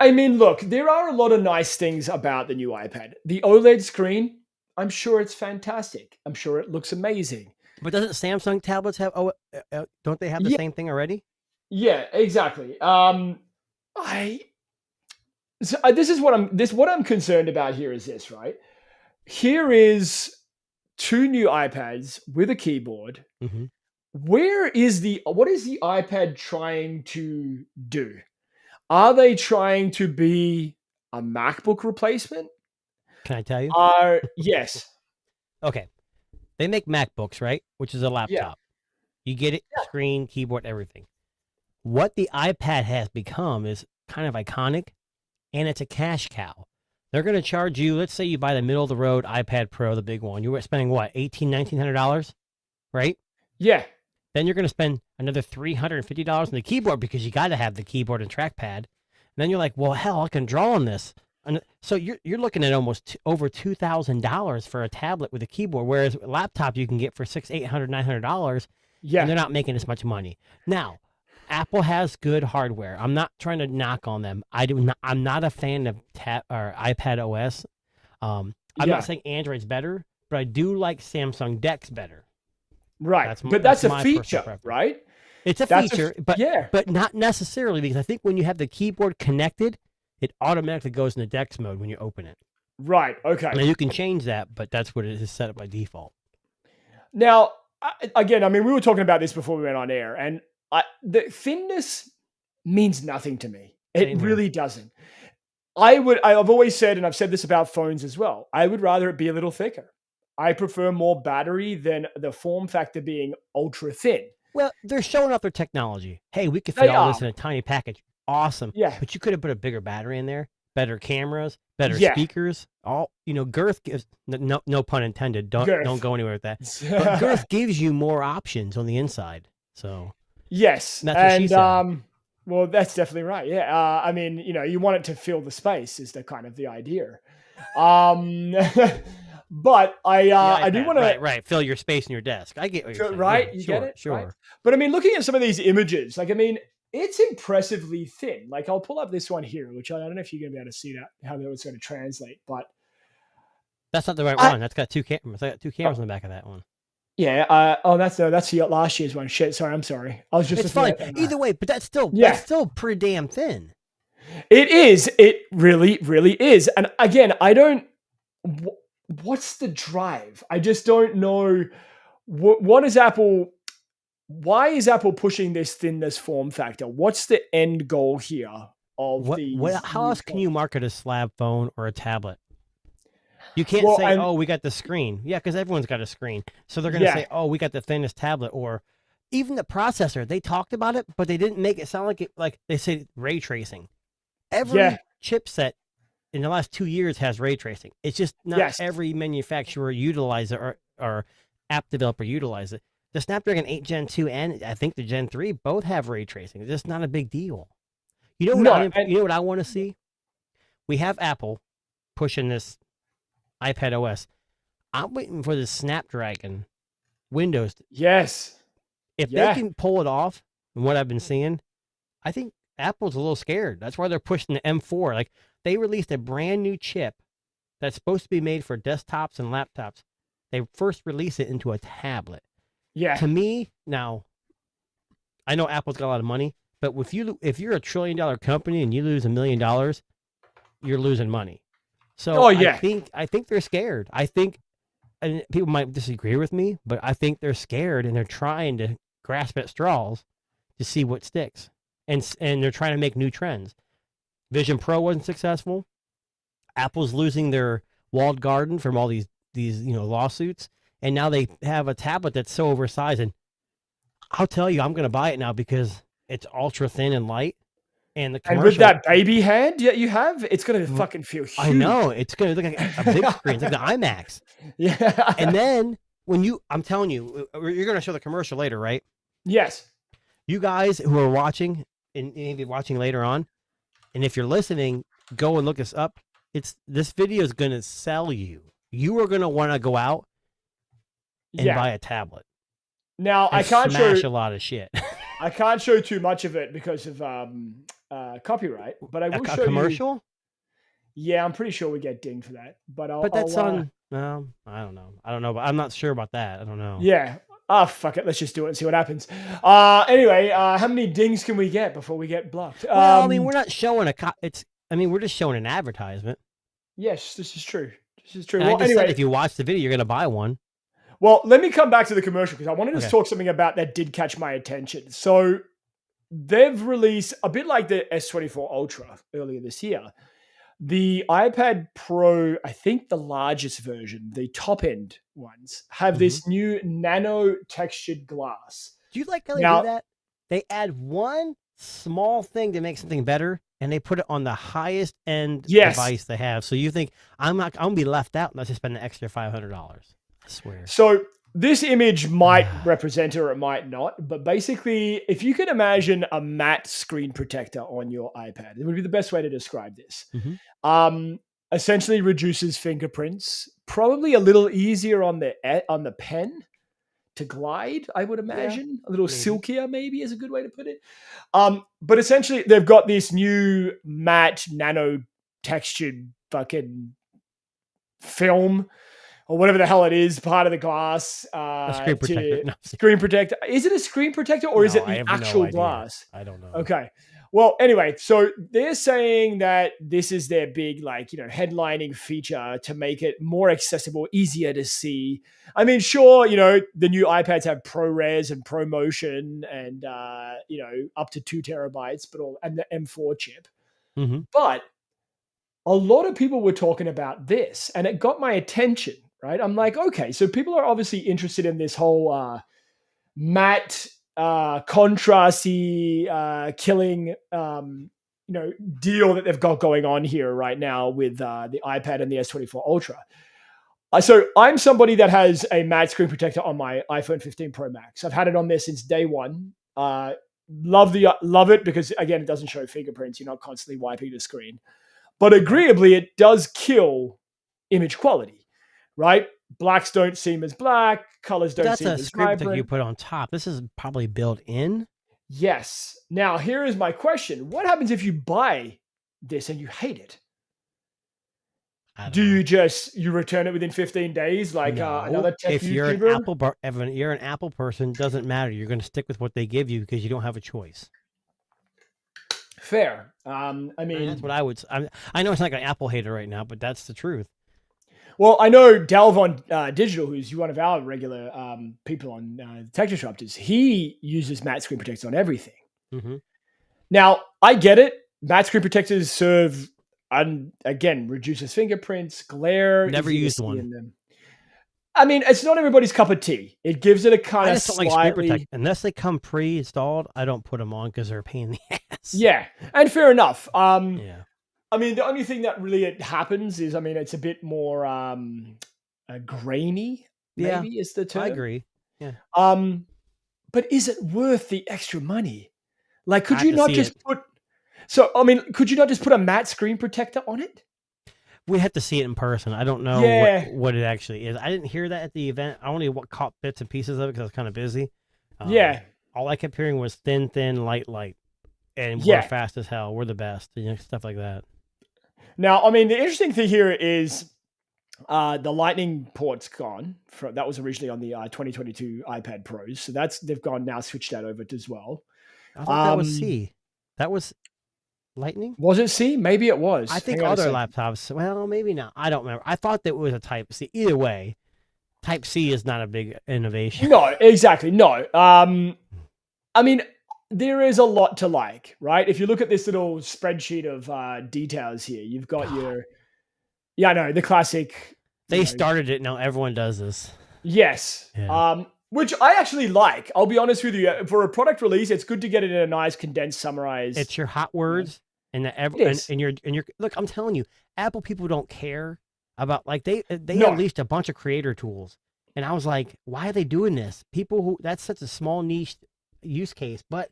I mean, look, there are a lot of nice things about the new iPad. The OLED screen, I'm sure it's fantastic. I'm sure it looks amazing.
But doesn't Samsung tablets have? Don't they have the same thing already?
Yeah, exactly. This is what I'm concerned about here is this, right? Here is 2 new iPads with a keyboard.
Mm-hmm.
What is the iPad trying to do? Are they trying to be a MacBook replacement?
Can I tell you?
Yes.
Okay. They make MacBooks, right? Which is a laptop.
Yeah.
You get it, screen, keyboard, everything. What the iPad has become is kind of iconic, and it's a cash cow. They're going to charge you, let's say you buy the middle-of-the-road iPad Pro, the big one. You were spending, what, $1,800, $1,900, right?
Yeah.
Then you're going to spend another $350 on the keyboard because you got to have the keyboard and trackpad. And then you're like, well, hell, I can draw on this. And so you're looking at almost over $2,000 for a tablet with a keyboard, whereas a laptop you can get for $600, $800, $900. Yeah. And they're not making as much money. Now, Apple has good hardware. I'm not trying to knock on them. I'm not a fan of iPad OS. I'm not saying Android's better, but I do like Samsung DeX better.
Right. That's a feature, right?
It's a feature, but not necessarily, because I think when you have the keyboard connected, it automatically goes into DeX mode when you open it.
Right. Okay.
Now you can change that, but that's what it is set up by default.
Now, again, I mean, we were talking about this before we went on air, and the thinness means nothing to me. It really doesn't. I've always said, and I've said this about phones as well, I would rather it be a little thicker. I prefer more battery than the form factor being ultra thin.
Well, they're showing off their technology. Hey, we could fit all this in a tiny package. Awesome.
Yeah.
But you could have put a bigger battery in there, better cameras, better speakers. Girth gives, no pun intended. Don't go anywhere with that. But girth gives you more options on the inside. So
yes.
That's what she said.
Well, that's definitely right. Yeah. I mean, you want it to fill the space is the kind of the idea. But I do want to
right fill your space in your desk. I get what you're saying.
Right,
yeah,
you get it,
sure.
Right? But I mean, looking at some of these images, it's impressively thin. Like I'll pull up this one here, which I don't know if you're gonna be able to see that how that was going to translate, but
that's not the right one. That's got 2 cameras. I got 2 cameras on the back of that one.
Yeah. That's last year's one. Shit. Sorry. I'm sorry. I was just.
It's fine. Either way, but that's still pretty damn thin.
It is. It really, really is. And again, what's the drive? I just don't know. What is Apple? Why is Apple pushing this thinness form factor? What's the end goal here of these?
How else can you market a slab phone or a tablet? You can't say, "Oh, we got the screen." Yeah, because everyone's got a screen, so they're going to say, "Oh, we got the thinnest tablet," or even the processor. They talked about it, but they didn't make it sound like it. Like they say, ray tracing. Every chipset in the last 2 years has ray tracing. It's just not every manufacturer utilize it or app developer utilize it. The Snapdragon 8 Gen 2 and I think the Gen 3 both have ray tracing. It's just not a big deal. You know what? You know what I want to see? We have Apple pushing this iPad OS. I'm waiting for the Snapdragon Windows.
Yes.
If they can pull it off, and what I've been seeing, I think Apple's a little scared. That's why they're pushing the M4. Like they released a brand new chip that's supposed to be made for desktops and laptops. They first released it into a tablet.
Yeah.
To me, now, I know Apple's got a lot of money, but if you're $1 trillion company and you lose $1 million, you're losing money. So I think they're scared. I think, and people might disagree with me, but I think they're scared and they're trying to grasp at straws to see what sticks. And they're trying to make new trends. Vision Pro wasn't successful. Apple's losing their walled garden from all these lawsuits. And now they have a tablet that's so oversized. And I'll tell you, I'm going to buy it now because it's ultra thin and light. And
with that baby hand you have, it's going to fucking feel huge.
I know. It's going to look like a big screen. It's like the IMAX.
Yeah.
And then I'm telling you, you're going to show the commercial later, right?
Yes.
You guys who are watching and maybe watching later on, and if you're listening, go and look us up. This video is going to sell you. You are going to want to go out and buy a tablet.
Now I can't
smash a lot of shit.
I can't show too much of it because of copyright, but I will show
a commercial.
Yeah, I'm pretty sure we get dinged for that. But
that's on. No, I don't know, but I'm not sure about that. I don't know.
Yeah. Fuck it. Let's just do it and see what happens. Anyway, how many dings can we get before we get blocked?
Well, I mean, we're not showing we're just showing an advertisement.
Yes, this is true. This is true.
Well, I just said if you watch the video, you're going to buy one.
Well, let me come back to the commercial because I wanted to talk something about that did catch my attention. So they've released, a bit like the S24 Ultra earlier this year, the iPad Pro, I think the largest version, the top end ones, have this new nano textured glass.
Do you like how they do that? They add one small thing to make something better, and they put it on the highest end device they have. So you think, I'm going to be left out unless I spend an extra $500. I swear.
So this image might represent it or it might not, but basically, if you can imagine a matte screen protector on your iPad, it would be the best way to describe this. Essentially reduces fingerprints, probably a little easier on the pen to glide, I would imagine. A little silkier, maybe, is a good way to put it. But essentially, they've got this new matte nano textured fucking film or whatever the hell it is, part of the glass.
A screen protector. No.
Screen protector. Is it a screen protector or is it the actual glass?
I don't know.
Okay. Well, anyway, so they're saying that this is their big, headlining feature to make it more accessible, easier to see. I mean, sure, the new iPads have ProRes and ProMotion and, up to 2 terabytes, and the M4 chip. But a lot of people were talking about this and it got my attention, right? I'm like, okay, so people are obviously interested in this whole matte, contrasty, killing, deal that they've got going on here right now with the iPad and the S24 Ultra. So I'm somebody that has a matte screen protector on my iPhone 15 Pro Max. I've had it on there since day one. Love it because, again, it doesn't show fingerprints. You're not constantly wiping the screen. But agreeably, it does kill image quality, right? Blacks don't seem as black. Colors don't seem as vibrant. That's a screen protector
you put on top. This is probably built in.
Yes. Now, here is my question. What happens if you buy this and you hate it? Do you return it within 15 days like another tech YouTuber?
If you're an Apple person, it doesn't matter. You're going to stick with what they give you because you don't have a choice.
Fair. I mean,
that's what I would. I know it's not like an Apple hater right now, but that's the truth.
Well, I know Delve on Digital, who's one of our regular people on Tech Disruptors. He uses matte screen protectors on everything.
Mm-hmm.
Now, I get it. Matte screen protectors serve, again, reduces fingerprints, glare.
Never used one.
I mean, it's not everybody's cup of tea. It gives it a kind of
slightly... like screen protect. Unless they come pre-installed, I don't put them on because they're a pain in the ass.
Yeah, and fair enough.
Yeah.
I mean, the only thing that really happens is, I mean, it's a bit more grainy, maybe is the term.
I agree. Yeah.
But is it worth the extra money? Like, could you not just put... So, I mean, could you not just put a matte screen protector on it?
We have to see it in person. I don't know what it actually is. I didn't hear that at the event. I only caught bits and pieces of it because I was kind of busy. All I kept hearing was thin, light, and we're fast as hell. We're the best, stuff like that. Now,
I mean, the interesting thing here is the Lightning port's gone. That was originally on the 2022 iPad Pros, so they've gone now, switched that over as well.
I thought that was C. That was Lightning?
Was it C? Maybe it was.
I think other laptops, well, maybe not. I don't remember. I thought that it was a Type C. Either way, Type C is not a big innovation.
No, exactly. No. I mean, there is a lot to like, right? If you look at this little spreadsheet of details here, you've got the classic.
They started it. Now everyone does this.
Yes. Yeah. Which I actually like. I'll be honest with you. For a product release, it's good to get it in a nice, condensed, summarized.
It's your hot words, and your look. I'm telling you, Apple people don't care about, like, they unleashed a bunch of creator tools, and I was like, why are they doing this? That's such a small niche use case, but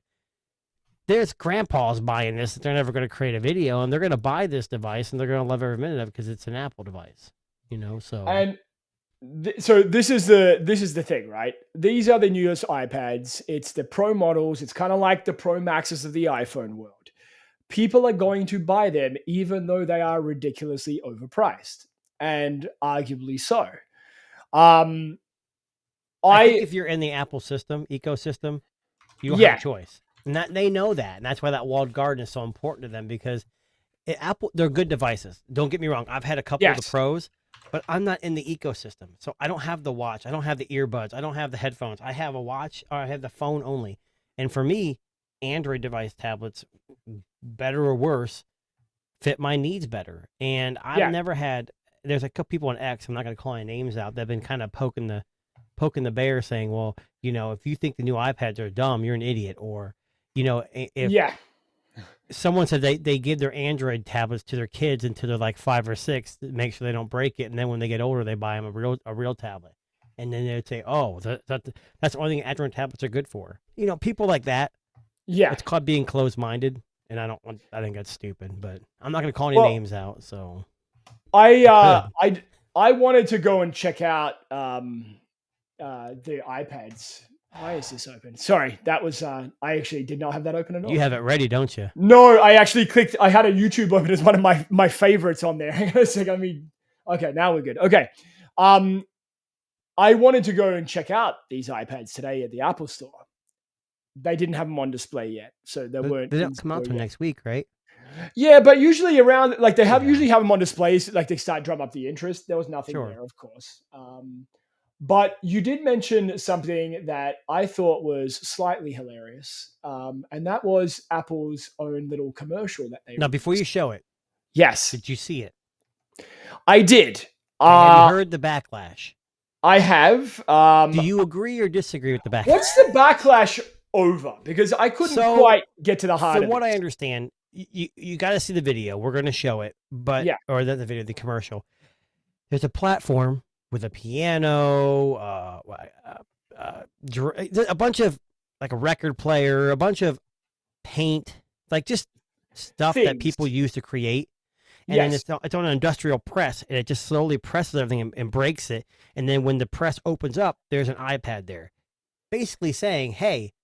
there's grandpas buying this that they're never going to create a video, and they're going to buy this device, and they're going to love every minute of it because it's an Apple device, So
so this is the thing, right? These are the newest iPads. It's the Pro models. It's kind of like the Pro Maxes of the iPhone world. People are going to buy them even though they are ridiculously overpriced, and arguably so.
I think if you're in the Apple ecosystem, you don't have a choice. And they know that. And that's why that walled garden is so important to them, because Apple, they're good devices. Don't get me wrong. I've had a couple of the Pros, but I'm not in the ecosystem. So I don't have the watch. I don't have the earbuds. I don't have the headphones. I have a watch, or I have the phone only. And for me, Android device tablets, better or worse, fit my needs better. And I've never had, there's a couple people on X, I'm not going to call any names out, that have been kind of poking the bear, saying, well, if you think the new iPads are dumb, you're an idiot. Or, if someone said they give their Android tablets to their kids until they're like 5 or 6 to make sure they don't break it, and then when they get older, they buy them a real tablet, and then they'd say, "Oh, that's the only thing Android tablets are good for." People like that. Yeah, it's called being closed-minded, and I think that's stupid. But I'm not going to call any names out. So
I wanted to go and check out the iPads. Why is this open? Sorry, that was, I actually did not have that open at all.
You have it ready, don't you?
No, I actually clicked, I had a YouTube open as one of my favorites on there. Hang on a second, okay, now we're good. Okay. I wanted to go and check out these iPads today at the Apple Store. They didn't have them on display yet, so they weren't.
They don't come out till next week, right?
Yeah, but usually around, like, they usually have them on displays, like they start drum up the interest. There was nothing there, of course. But you did mention something that I thought was slightly hilarious, and that was Apple's own little commercial that they...
Now, before you show it,
yes,
did you see it?
I did.
Have you heard the backlash?
I have.
Do you agree or disagree with the backlash?
What's the backlash over? Because I couldn't quite get to the heart of it.
From what I understand, you got to see the video. We're going to show it, but or the video, the commercial. There's a platform with a piano, a bunch of, like, a record player, a bunch of paint, like just stuff that people use to create. And then it's on an industrial press, and it just slowly presses everything and breaks it. And then when the press opens up, there's an iPad there, basically saying, hey,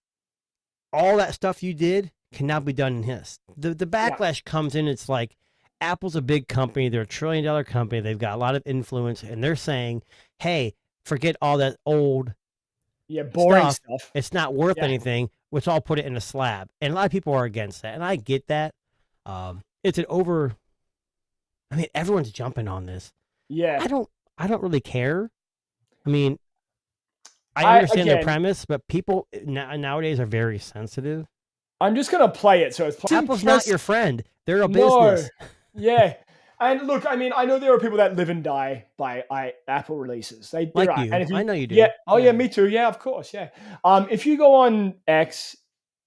all that stuff you did can now be done in this. The backlash comes in, it's like, Apple's a big company. They're $1 trillion company. They've got a lot of influence, and they're saying, hey, forget all that old
boring stuff.
It's not worth anything. Let's all put it in a slab. And a lot of people are against that, and I get that. It's everyone's jumping on this.
Yeah.
I don't really care. I mean, I understand the premise, but people nowadays are very sensitive.
I'm just going to play it. So it's
Apple's not your friend. They're a business.
Yeah. And look, I mean, I know there are people that live and die by Apple releases. They
like
are.
you.
And if
I know you do.
Yeah. Oh, yeah, me too. Yeah, of course. Yeah. If you go on X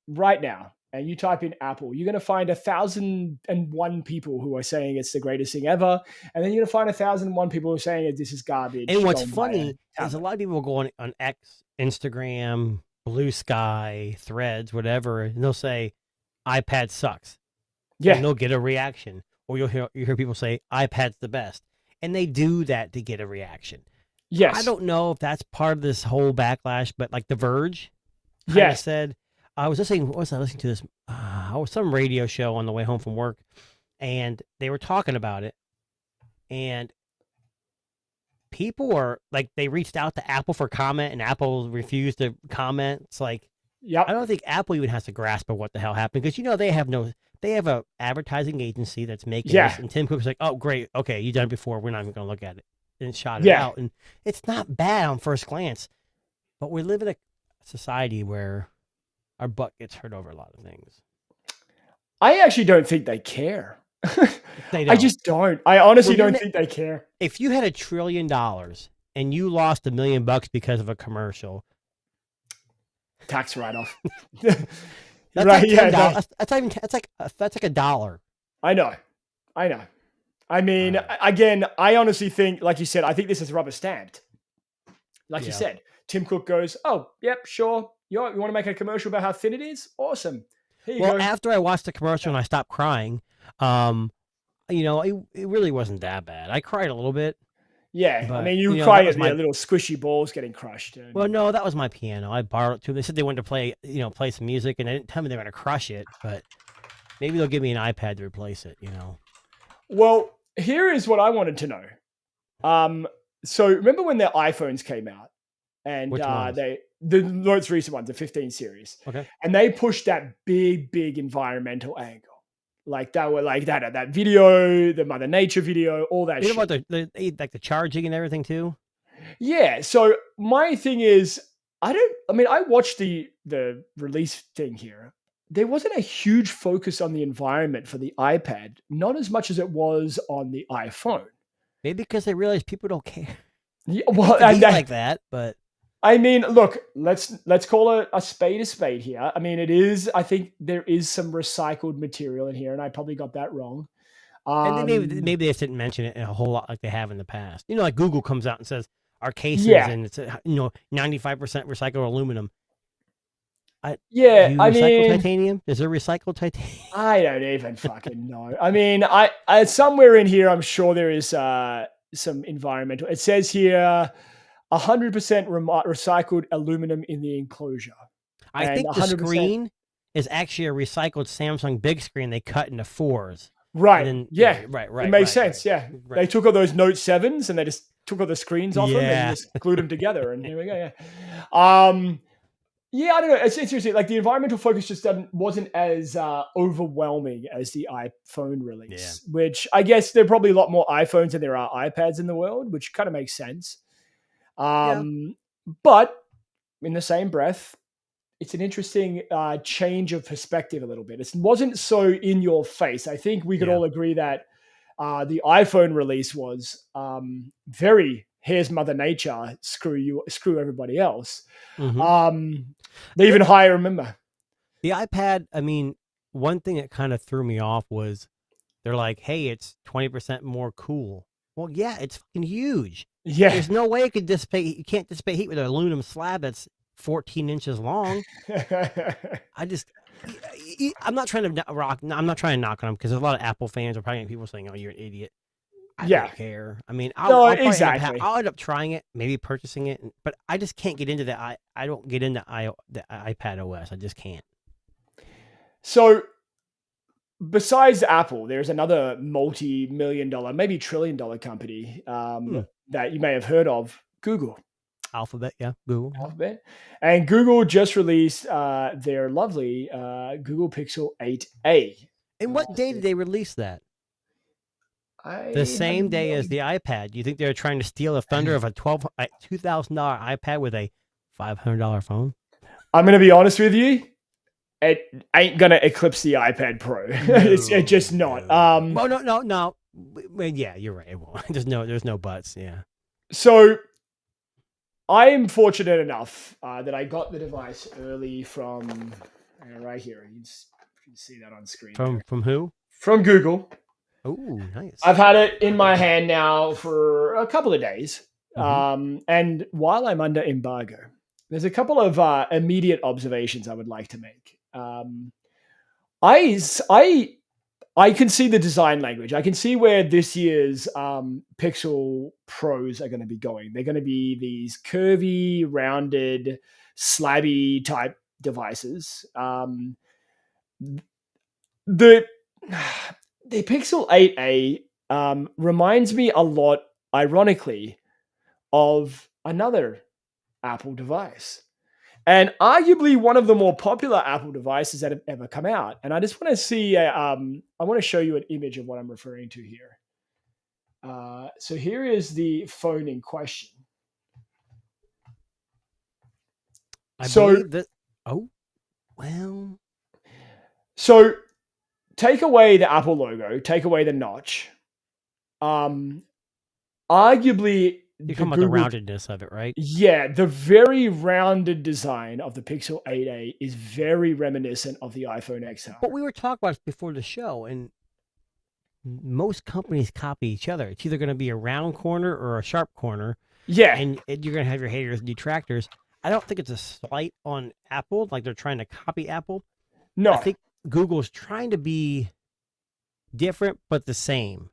right now and you type in Apple, you're going to find 1,001 people who are saying it's the greatest thing ever. And then you're going to find 1,001 people who are saying this is garbage.
And what's funny is a lot of people will go on X, Instagram, Blue Sky, Threads, whatever, and they'll say iPad sucks.
Yeah.
And they'll get a reaction. Or you hear people say iPad's the best. And they do that to get a reaction.
Yes.
I don't know if that's part of this whole backlash, but like The Verge said, I was listening, what was I listening to this? Some radio show on the way home from work, and they were talking about it. And people are like, they reached out to Apple for comment, and Apple refused to comment. It's like, I don't think Apple even has to grasp of what the hell happened, because they have a advertising agency that's making this, and Tim Cook's like, oh great, okay, you done it before, we're not even going to look at it, and shot it out. And it's not bad on first glance, but we live in a society where our butt gets hurt over a lot of things. I
actually don't think they care.
They don't.
I just don't. I honestly don't think they care.
If you had $1 trillion and you lost $1 million because of a commercial,
tax write-off.
That's
right?
Like that's like $1.
I know. I mean, again, I honestly think, like you said, I think this is rubber stamped. Like you said, Tim Cook goes, "Oh, yep, sure. You want to make a commercial about how thin it is? Awesome." Here you go.
After I watched the commercial and I stopped crying, it really wasn't that bad. I cried a little bit.
Yeah, but, I mean, you cry at my little squishy balls getting crushed.
Well, no, that was my piano. I borrowed it too. They said they wanted to play some music, and they didn't tell me they were going to crush it. But maybe they'll give me an iPad to replace it.
Well, here is what I wanted to know. So remember when their iPhones came out, and the most recent ones, the 15 series,
okay,
and they pushed that big environmental angle. Like that were like that video, the Mother Nature video, all that shit.
About the charging and everything too?
Yeah. So my thing is, I watched the release thing here. There wasn't a huge focus on the environment for the iPad, not as much as it was on the iPhone.
Maybe because they realized people don't care.
Yeah, well,
like that, but
I mean, look, let's call a spade here. I mean, I think there is some recycled material in here, and I probably got that wrong.
And maybe they just didn't mention it a whole lot like they have in the past. Like Google comes out and says our cases and it's 95% recycled aluminum. Recycle titanium? Is there recycled titanium?
I don't even fucking know. I mean, I somewhere in here, I'm sure there is some environmental. It says here 100% recycled aluminum in the enclosure.
I think the screen is actually a recycled Samsung big screen they cut into 4s.
Right.
Then,
right.
It
makes sense.
Right.
Yeah. They took all those Note 7s and they just took all the screens off them and just glued them together. And here we go. Yeah. I don't know. It's interesting. Like the environmental focus just wasn't as overwhelming as the iPhone release, which I guess there are probably a lot more iPhones than there are iPads in the world, which kind of makes sense. But in the same breath, it's an interesting change of perspective a little bit. It wasn't so in your face. I think we could all agree that the iPhone release was very, here's Mother Nature, screw everybody else.
Mm-hmm.
They even hire, remember.
The iPad, I mean, one thing that kind of threw me off was they're like, hey, it's 20% more cool. Well, yeah, it's fucking huge.
Yeah.
There's no way it could dissipate. You can't dissipate heat with an aluminum slab that's 14 inches long. I'm not trying to I'm not trying to knock on them because there's a lot of Apple fans are probably people saying, oh, you're an idiot. I don't care. I mean, I'll end up trying it, maybe purchasing it, but I just can't get into that. I don't get into the iPad OS. I just can't.
So besides Apple, there's another multi-million-dollar, maybe trillion-dollar company that you may have heard of, Google.
Alphabet, yeah, Google.
Alphabet. And Google just released their lovely Google Pixel 8a.
And what day did they release that? The same day as the iPad. You think they're trying to steal the thunder of a $2,000 iPad with a $500 phone?
I'm going to be honest with you. It ain't going to eclipse the iPad Pro. It's just not.
Well, no. Well, yeah, you're right. It won't. There's no buts. Yeah.
So I am fortunate enough that I got the device early from right here. You can see that on screen.
From who?
From Google.
Oh, nice.
I've had it in my hand now for a couple of days. And while I'm under embargo, there's a couple of immediate observations I would like to make. I can see the design language. I can see where this year's Pixel Pros are going to be going. They're going to be these curvy, rounded, slabby type devices. The Pixel 8a reminds me a lot, ironically, of another Apple device. And arguably one of the more popular Apple devices that have ever come out. And I just want to see, I want to show you an image of what I'm referring to here. So here is the phone in question.
I believe that, well.
So take away the Apple logo, take away the notch. Arguably,
you're talking about the roundedness of it, right?
Yeah, the very rounded design of the Pixel 8a is very reminiscent of the iPhone XR.
But we were talking about it before the show, and most companies copy each other. It's either going to be a round corner or a sharp corner.
Yeah.
And you're going to have your haters and detractors. I don't think it's a slight on Apple, like they're trying to copy Apple.
No.
I think Google's trying to be different, but the same.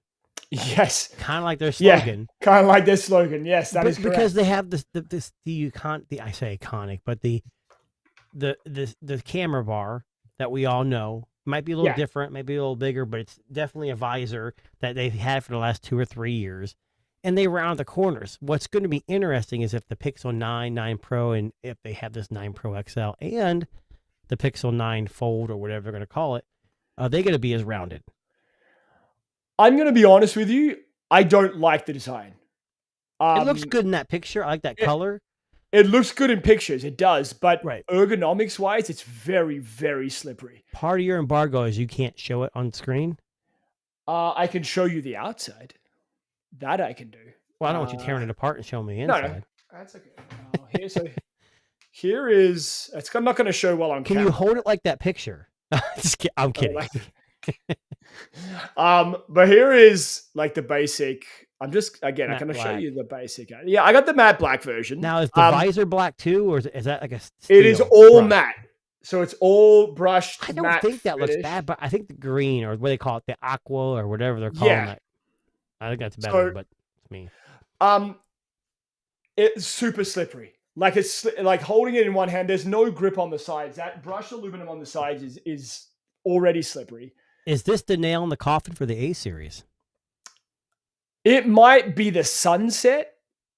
Yes.
Kind of like their slogan.
Yeah, kind of like their slogan. Yes, that is correct.
Because they have I say iconic, but the camera bar that we all know might be a little different, maybe a little bigger, but it's definitely a visor that they've had for the last 2 or 3 years. And they round the corners. What's going to be interesting is if the Pixel 9, 9 Pro, and if they have this 9 Pro XL and the Pixel 9 Fold or whatever they're going to call it, they're going to be as rounded.
I'm going to be honest with you. I don't like the design.
It looks good in that picture. I like that color.
It looks good in pictures. It does. But ergonomics-wise, it's very, very slippery.
Part of your embargo is you can't show it on screen?
I can show you the outside. That I can do.
Well, I don't want you tearing it apart and showing me the inside.
No, that's okay. Here is... I'm not going to show well on camera.
Can you hold it like that picture? I'm kidding.
But here is like the basic. I'm going to show you the basic. Yeah, I got the matte black version.
Now is the visor black too, or is that like a steel
It is all
brush?
matte. So it's all brushed.
I don't think that looks bad, but I think the green or what they call it, the aqua or whatever they're calling it. I think that's better, but it's me.
It's super slippery. Like it's like holding it in one hand. There's no grip on the sides. That brushed aluminum on the sides is already slippery.
Is this the nail in the coffin for the A series?
It might be the sunset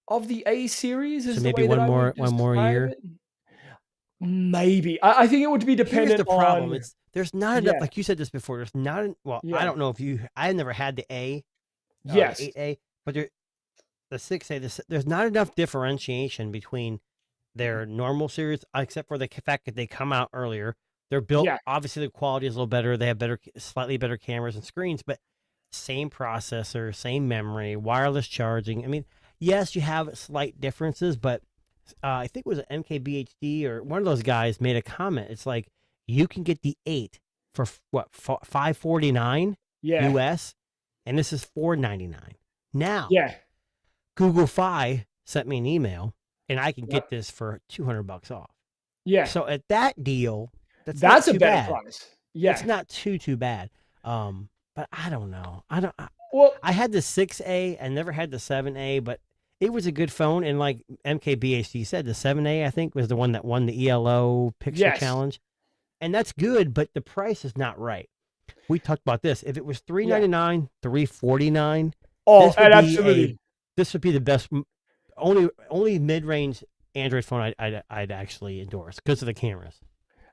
of the A series.
So maybe one more year.
Maybe. I think it would be dependent.
Here's the problem. There's not enough. Like you said this before. There's not. I don't know if you. I never had the A.
Yes.
8A, but the 6A. There's not enough differentiation between their normal series, except for the fact that they come out earlier. They're built, obviously the quality is a little better. They have slightly better cameras and screens, but same processor, same memory, wireless charging. I mean, yes, you have slight differences, but I think it was an MKBHD or one of those guys made a comment. It's like, you can get the 8 for what, $549 US, and this is $499. Now, Google Fi sent me an email, and I can get this for $200 off.
Yeah.
So at that deal,
that's a better price. Yeah,
it's not too bad. But I don't know.
Well,
I had the 6A. I never had the 7A, but it was a good phone. And like MKBHD said, the 7A I think was the one that won the ELO Pixel Challenge, and that's good. But the price is not right. We talked about this. If it was $399, $349.
Oh, absolutely.
This would be the best. Only mid-range Android phone I'd actually endorse because of the cameras.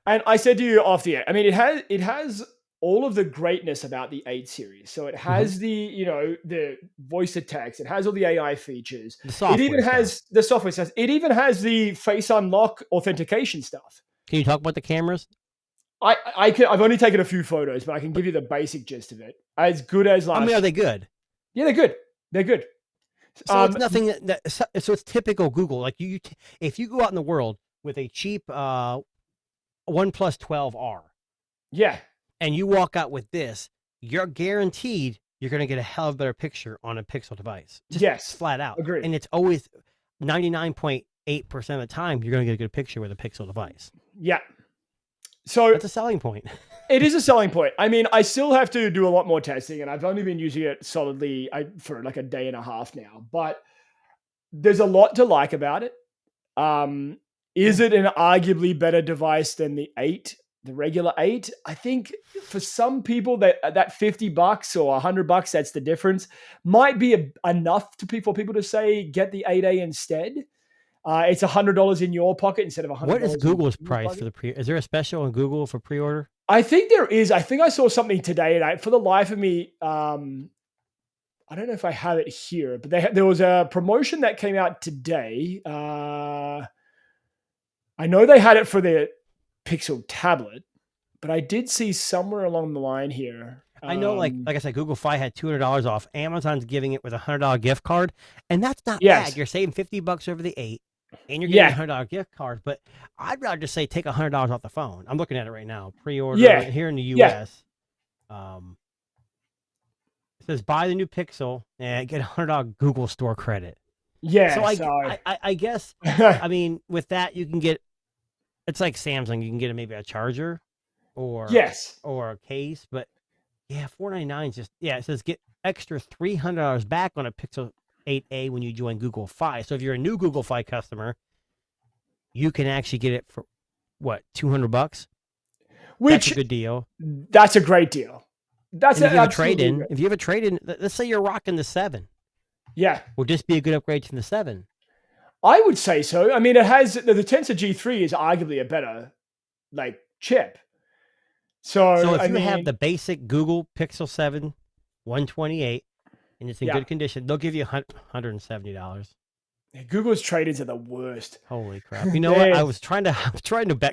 And I said to you off the air, I mean, it has all of the greatness about the 8 series. So it has the voice to text. It has all the AI features. It even has the software stuff. It even has the face unlock authentication stuff.
Can you talk about the cameras?
I've only taken a few photos, but I can give you the basic gist of it. As good as last.
I mean, are they good?
Yeah, they're good. They're good.
So it's nothing so it's typical Google. Like if you go out in the world with a cheap OnePlus 12R,
yeah,
and you walk out with this, you're guaranteed you're going to get a hell of a better picture on a Pixel device.
Yes,
flat out.
Agreed.
And it's always 99.8% of the time you're going to get a good picture with a Pixel device.
Yeah. So
that's a selling point.
It is a selling point. I mean, I still have to do a lot more testing, and I've only been using it solidly for like a day and a half now. But there's a lot to like about it. Is it an arguably better device than the 8, the regular 8? I think for some people that $50 or $100, that's the difference, might be enough for people to say get the 8A instead. It's $100 in your pocket instead of $100.
What is Google's price for the pre? Is there a special on Google for pre-order?
I think there is. I think I saw something today, and for the life of me, I don't know if I have it here, but there was a promotion that came out today. I know they had it for the Pixel tablet, but I did see somewhere along the line here.
I know, like I said, Google Fi had $200 off. Amazon's giving it with a $100 gift card, and that's not bad. You're saving $50 over the 8. And you're getting a $100 gift card, but I'd rather just say take $100 off the phone. I'm looking at it right now. Pre-order here in the U.S. It says buy the new Pixel and get $100 Google Store credit.
Yeah.
So I guess I mean with that you can get. It's like Samsung. You can get maybe a charger, or or a case. But yeah, $499 is just It says get extra $300 back on a Pixel 8A when you join Google Fi. So if you're a new Google Fi customer, you can actually get it for what, $200? Which that's a good deal.
That's a great deal. That's
if you have a trade-in. If you have a trade-in, let's say you're rocking the 7.
Yeah.
Would this be a good upgrade from the 7?
I would say so. I mean, it has the Tensor G3 is arguably a better chip. So
if you have the basic Google Pixel 7 128 and it's in good condition, they'll give you $170.
Yeah, Google's trade-ins are the worst.
Holy crap! You know what? I was trying to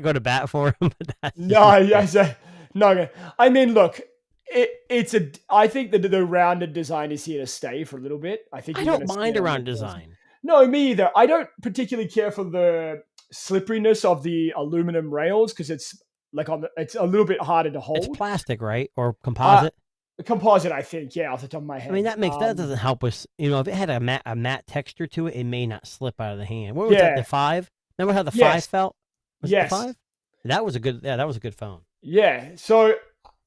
go to bat for them, but that's
no. I mean, look, I think that the rounded design is here to stay for a little bit. I don't
mind a rounded design.
No, me either. I don't particularly care for the slipperiness of the aluminum rails because it's it's a little bit harder to hold.
It's plastic, right, or composite?
Composite, I think, off the top of my head.
I mean, that doesn't help us. If it had a matte texture to it, it may not slip out of the hand. What was that? The 5? Remember how the 5 felt? Was it the 5? That was a good phone. Yeah. So,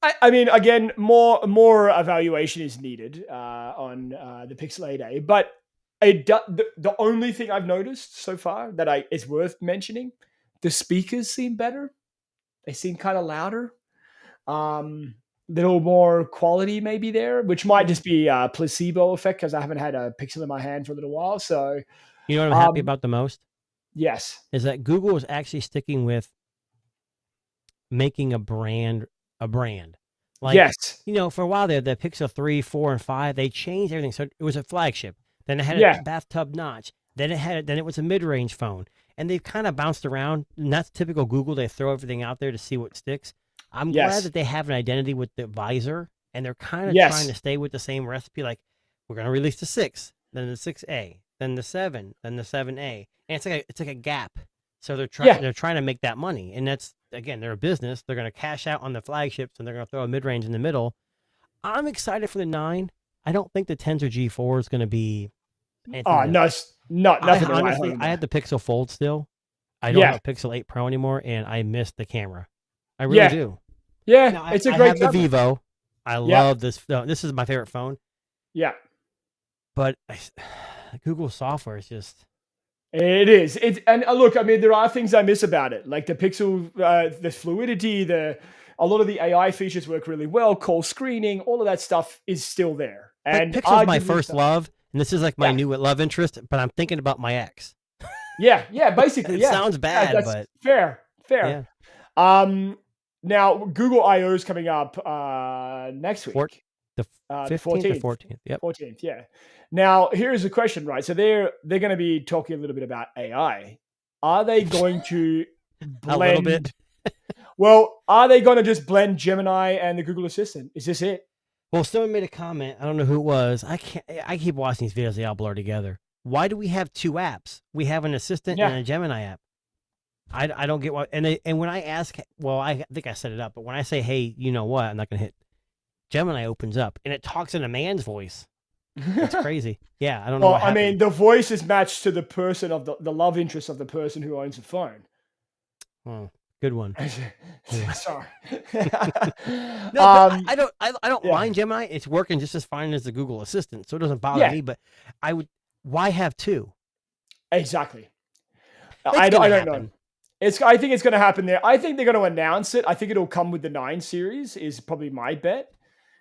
I mean, again, more evaluation is needed on the Pixel 8a, but the only thing I've noticed so far that is worth mentioning, the speakers seem better. They seem kind of louder. Little more quality maybe there, which might just be a placebo effect because I haven't had a Pixel in my hand for a little while. So, you know what I'm happy about the most?
Yes,
is that Google is actually sticking with making a brand. Like, for a while there, the Pixel 3, 4, and 5, they changed everything. So it was a flagship. Then it had a bathtub notch. Then it was a mid-range phone, and they've kind of bounced around. And that's typical Google. They throw everything out there to see what sticks. I'm glad that they have an identity with the visor, and they're kind of trying to stay with the same recipe. Like, we're going to release the 6, then the 6A, then the 7, then the 7A, and it's like a gap. So they're trying to make that money, and that's, again, they're a business. They're going to cash out on the flagships, and they're going to throw a mid-range in the middle. I'm excited for the 9. I don't think the Tensor G4 is going to be.
No, it's nothing.
Honestly, I had the Pixel Fold still. I don't have a Pixel 8 Pro anymore, and I miss the camera. I really do.
Yeah,
now,
it's a great.
I have the Vivo. I love this. This is my favorite phone.
Yeah,
but Google software is just.
It is. And look, I mean, there are things I miss about it, like the Pixel, the fluidity, a lot of the AI features work really well. Call screening, all of that stuff is still there. And
Pixel's my first love, and this is like my new love interest. But I'm thinking about my ex.
Yeah, basically,
It sounds bad,
that's
but
fair. Yeah. Now, Google I/O is coming up next week.
The 15th or 14th. Yep.
14th, yeah. Now, here's the question, right? So they're going to be talking a little bit about AI. Are they going to blend?
A little bit.
Well, are they going to just blend Gemini and the Google Assistant? Is this it?
Well, someone made a comment. I don't know who it was. I keep watching these videos. They all blur together. Why do we have two apps? We have an Assistant and a Gemini app. I don't get why. And when I ask, well, I think I set it up, but when I say, hey, you know what? I'm not going to hit. Gemini opens up and it talks in a man's voice. It's crazy. Yeah, I don't know.
Well, I mean, the voice is matched to the person of the love interest of the person who owns the phone.
Oh, good one.
Sorry.
No, I don't mind Gemini. It's working just as fine as the Google Assistant, so it doesn't bother me. But why have two?
Exactly. I don't know. I think it's going to happen there. I think they're going to announce it. I think it'll come with the 9 series. Is probably my bet.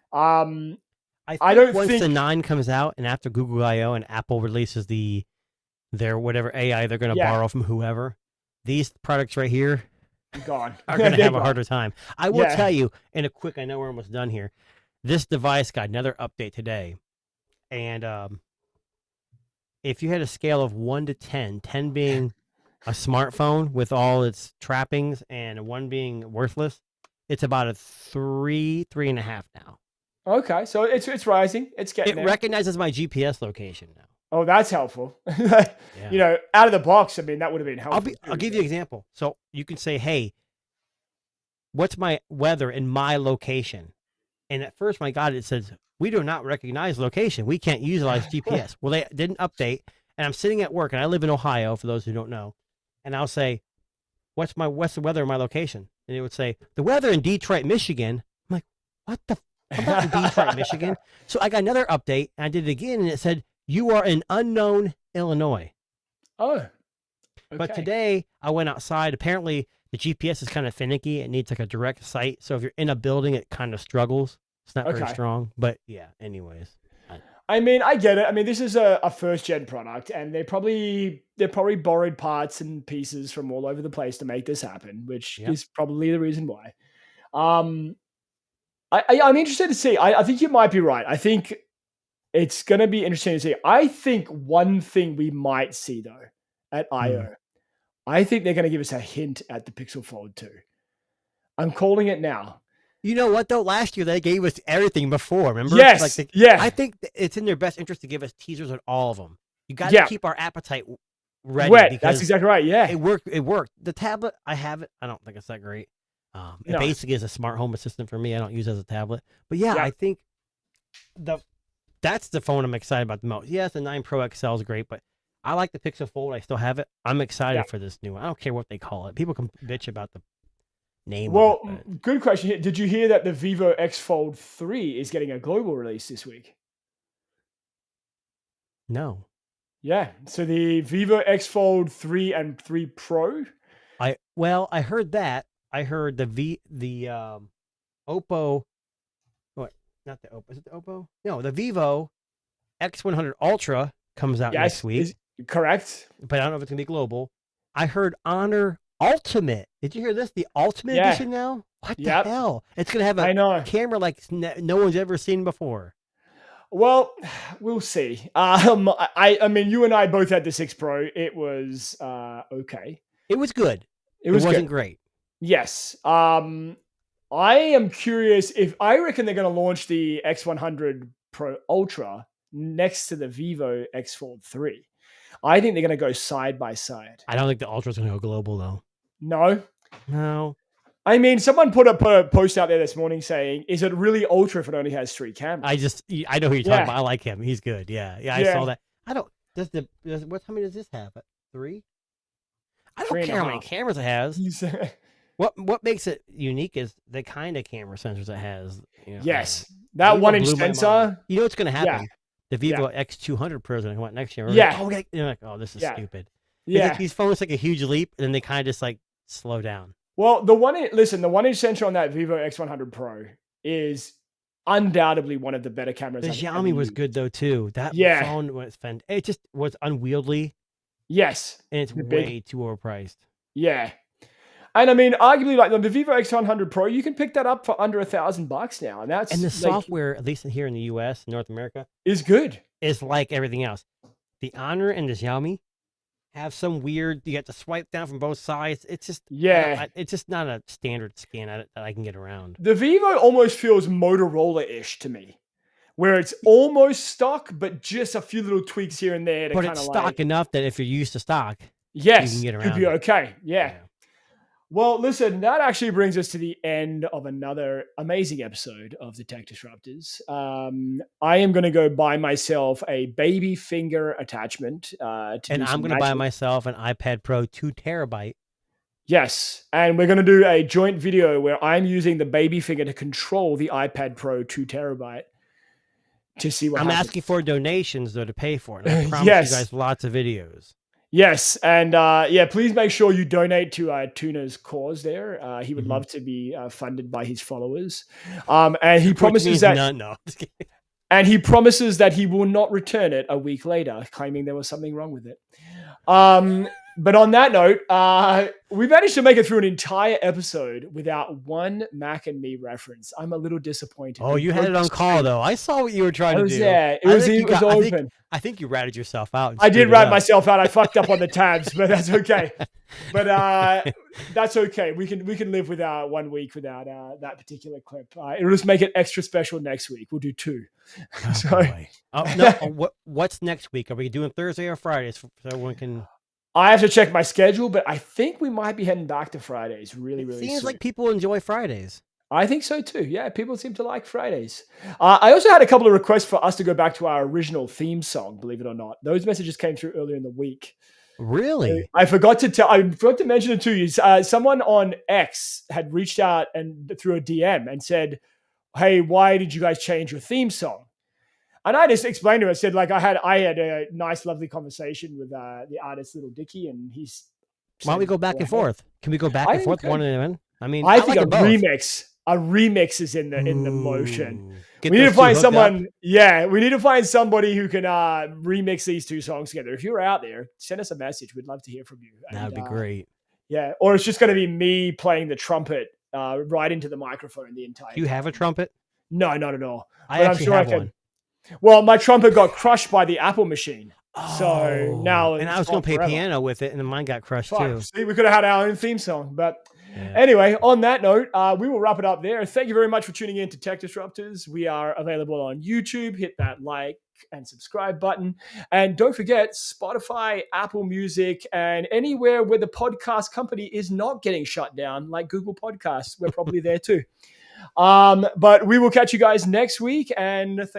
I don't
once
think
the 9 comes out and after Google I/O and Apple releases their whatever AI they're going to borrow from whoever, these products right here
gone
are going to have a harder time. I will tell you in a quick. I know we're almost done here. This device got another update today, and if you had a scale of 1 to 10, 10 being a smartphone with all its trappings and 1 being worthless, it's about a 3.5 now.
Okay, so it's rising. It's getting there.
It recognizes my GPS location now.
Oh, that's helpful. You know, out of the box, I mean, that would have been helpful.
I'll give you an example. So you can say, hey, what's my weather in my location? And at first, my God, it says, we do not recognize location. We can't utilize GPS. Well, they didn't update. And I'm sitting at work, and I live in Ohio, for those who don't know. And I'll say, what's the weather in my location? And it would say, the weather in Detroit, Michigan. I'm like, what the I'm not in Detroit, Michigan. So I got another update, and I did it again, and it said, you are in unknown Illinois.
Oh. Okay.
But today, I went outside. Apparently, the GPS is kind of finicky. It needs like a direct sight. So if you're in a building, it kind of struggles. It's not very strong. But yeah, anyways.
I mean, I get it. I mean, this is a first-gen product, and they probably borrowed parts and pieces from all over the place to make this happen, which is probably the reason why. I'm interested to see. I think you might be right. I think it's going to be interesting to see. I think one thing we might see, though, at I/O, I think they're going to give us a hint at the Pixel Fold 2. I'm calling it now.
You know what, though? Last year, they gave us everything before, remember?
Yes,
I think it's in their best interest to give us teasers on all of them. You got to keep our appetite ready.
Wet. That's exactly right, yeah.
It worked. The tablet, I have it. I don't think it's that great. It basically is a smart home assistant for me. I don't use it as a tablet. But yeah, I think that's the phone I'm excited about the most. Yes, the 9 Pro XL is great, but I like the Pixel Fold. I still have it. I'm excited for this new one. I don't care what they call it. People can bitch about the name.
Well, good question here. Did you hear that the Vivo X Fold 3 is getting a global release this week?
No.
Yeah. So the Vivo X Fold 3 and 3 Pro.
I heard that. I heard the Oppo. What? Not the Oppo. Is it the Oppo? No, the Vivo X100 Ultra comes out next week.
Correct.
But I don't know if it's gonna be global. I heard Honor Ultimate. Did you hear this? The Ultimate Edition now? What the hell? It's gonna have a camera like no one's ever seen before.
Well, we'll see. I mean, you and I both had the 6 Pro. It was okay.
It was good. It wasn't great.
Yes. I am curious if I reckon they're going to launch the X100 Pro Ultra next to the Vivo X Fold 3. I think they're going to go side by side.
I don't think the Ultra is going to go global though.
No. I mean, someone put a post out there this morning saying, "Is it really Ultra if it only has 3 cameras?"
I know who you're talking about. I like him. He's good. Yeah. I saw that. I don't. How many does this have? 3? I don't care how many cameras it has. What makes it unique is the kind of camera sensors it has.
Yes, that 1-inch sensor.
You know what's going to happen? Yeah. The Vivo X200 Pro is going to come out next year. You're like, oh, this is stupid. Yeah, like these phones take a huge leap, and then they kind of just like slow down.
Well, the 1-inch sensor on that Vivo X100 Pro is undoubtedly one of the better cameras.
The Xiaomi was good though too. That phone was it just was unwieldy.
Yes,
and it's way too overpriced.
Yeah. And I mean, arguably, like the Vivo X100 Pro, you can pick that up for under $1,000 now, and that's
the software, at least here in the U.S., North America,
is good.
Is like everything else. The Honor and the Xiaomi have some weird. You have to swipe down from both sides. It's just it's just not a standard scan that I can get around.
The Vivo almost feels Motorola-ish to me, where it's almost stock, but just a few little tweaks here and there.
But it's stock enough that if you're used to stock, you can get around.
Could be okay. Yeah. Well, listen, that actually brings us to the end of another amazing episode of the Tech Disruptors. I am going to go buy myself a baby finger attachment.
And I'm going to buy myself an iPad Pro 2 terabyte.
Yes. And we're going to do a joint video where I'm using the baby finger to control the iPad Pro 2 terabyte to see what happens.
I'm asking for donations, though, to pay for it. I promise you guys lots of videos.
Yes, and please make sure you donate to Tuna's cause there. He would love to be funded by his followers. And he promises and he promises that he will not return it a week later, claiming there was something wrong with it. But on that note, we managed to make it through an entire episode without one Mac and Me reference. I'm a little disappointed.
Oh, you had it on call, though. I saw what you were trying to do.
Yeah, it was open.
I think you ratted yourself out.
I did rat myself out. I fucked up on the tabs, but that's okay. But that's okay. We can live without 1 week without that particular clip. It'll just make it extra special next week. We'll do 2.
What's next week? Are we doing Thursday or Fridays so everyone can...
I have to check my schedule, but I think we might be heading back to Fridays really
Seems
soon.
like people enjoy Fridays.
I think so too. Yeah, people seem to like Fridays. I also had a couple of requests for us to go back to our original theme song, believe it or not. Those messages came through earlier in the week.
Really?
I forgot to mention it to you. Someone on X had reached out and through a DM and said, "Hey, why did you guys change your theme song?" And I just explained to him, I said, like, I had a nice, lovely conversation with the artist Little Dicky, and he's...
Why don't we go back and forth? Can we go back and forth one and one? I mean,
I think a remix is in the motion. We need to find someone. Yeah, we need to find somebody who can remix these 2 songs together. If you're out there, send us a message. We'd love to hear from you.
That would be great.
Yeah, or it's just going to be me playing the trumpet right into the microphone the entire time.
Do you have a trumpet?
No, not at all.
I actually have one.
Well, my trumpet got crushed by the Apple machine. So now...
And I was going to play piano with it, and then mine got crushed too.
See, we could have had our own theme song. But anyway, on that note, we will wrap it up there. Thank you very much for tuning in to Tech Disruptors. We are available on YouTube. Hit that like and subscribe button. And don't forget, Spotify, Apple Music, and anywhere where the podcast company is not getting shut down, like Google Podcasts. We're probably there too. But we will catch you guys next week. And